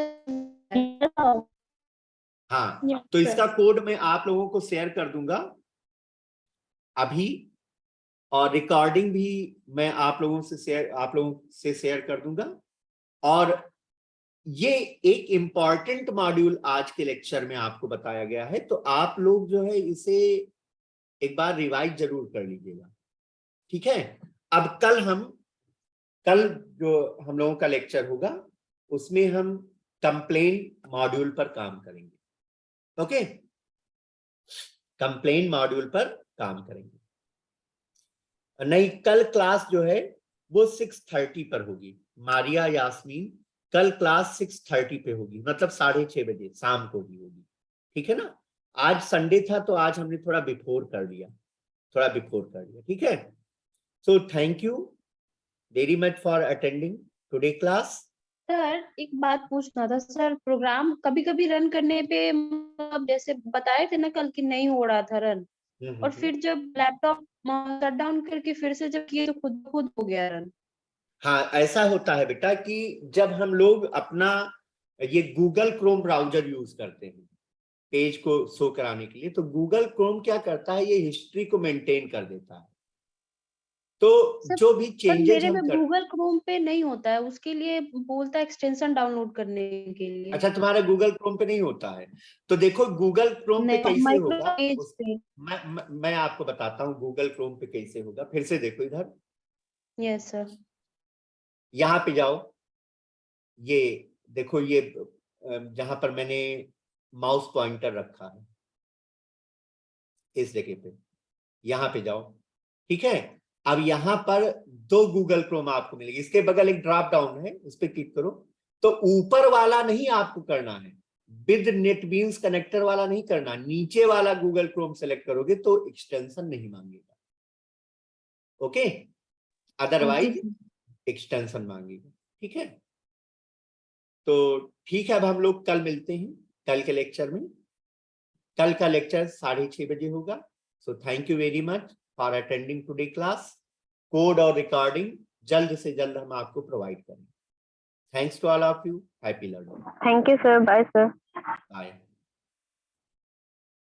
हाँ, Yes, तो sir. इसका कोड मैं आप लोगों को शेयर कर दूंगा अभी, और रिकॉर्डिंग भी मैं आप लोगों से शेयर कर दूंगा। और ये एक इंपॉर्टेंट मॉड्यूल आज के लेक्चर में आपको बताया गया है, तो आप लोग जो है इसे एक बार रिवाइज जरूर कर लीजिएगा, ठीक है। अब कल जो हम लोगों का लेक्चर होगा उसमें हम कंप्लेन मॉड्यूल पर काम करेंगे, ओके, कंप्लेन मॉड्यूल पर काम करेंगे। नहीं, कल क्लास जो है वो 6:30 पर होगी। मारिया यास्मीन, कल क्लास 6:30 पे होगी, मतलब 6:30 बजे शाम को भी होगी, ठीक है ना। आज संडे था तो आज हमने थोड़ा बिफोर कर दिया, ठीक है। सो thank you very much for attending today class. Sir एक बात पूछना था सर, प्रोग्राम कभी कभी रन करने पे मतलब जैसे बताए थे ना कल कि नहीं हो रहा था रन, और फिर जब लैपटॉप शट डाउन करके फिर से जब किए तो खुद हो गया रन। हाँ, ऐसा होता है बेटा कि जब हम लोग अपना ये गूगल क्रोम ब्राउजर यूज करते हैं पेज को शो कराने के लिए, तो गूगल क्रोम क्या करता है, ये हिस्ट्री को मेंटेन कर देता है। तो सर, जो भी पर चेंजेस मेरे हम में कर, गूगल क्रोम पे नहीं होता है, उसके लिए बोलता है एक्सटेंशन डाउनलोड करने के लिए। अच्छा, तुम्हारा गूगल क्रोम पे नहीं होता है, तो देखो गूगल क्रोम पे नहीं, कैसे होगा माइक्रोपेज पे। मैं आपको बताता हूँ गूगल क्रोम पे कैसे होगा। फिर से देखो इधर, यस सर। यहाँ पे जाओ, ये देखो, ये जहां पर मैंने माउस पॉइंटर रखा है इस जगह पे, यहाँ पे जाओ, ठीक है। अब यहाँ पर 2 गूगल क्रोम आपको मिलेगी, इसके बगल एक ड्रॉप डाउन है, उस पर क्लिक करो। तो ऊपर वाला नहीं आपको करना है, विद नेटबीन्स कनेक्टर वाला नहीं करना, नीचे वाला गूगल क्रोम सेलेक्ट करोगे तो एक्सटेंशन नहीं मांगेगा, ओके, अदरवाइज एक्सटेंशन मांगेगा, ठीक है। तो ठीक है, अब हम लोग कल मिलते हैं, कल के लेक्चर में। कल का लेक्चर 6:30 बजे होगा। So thank you very much for attending today class. Code और रिकॉर्डिंग जल्द से जल्द हम आपको प्रोवाइड करेंगे। Thanks to all of you. Happy learning. Thank you sir, bye sir. Bye.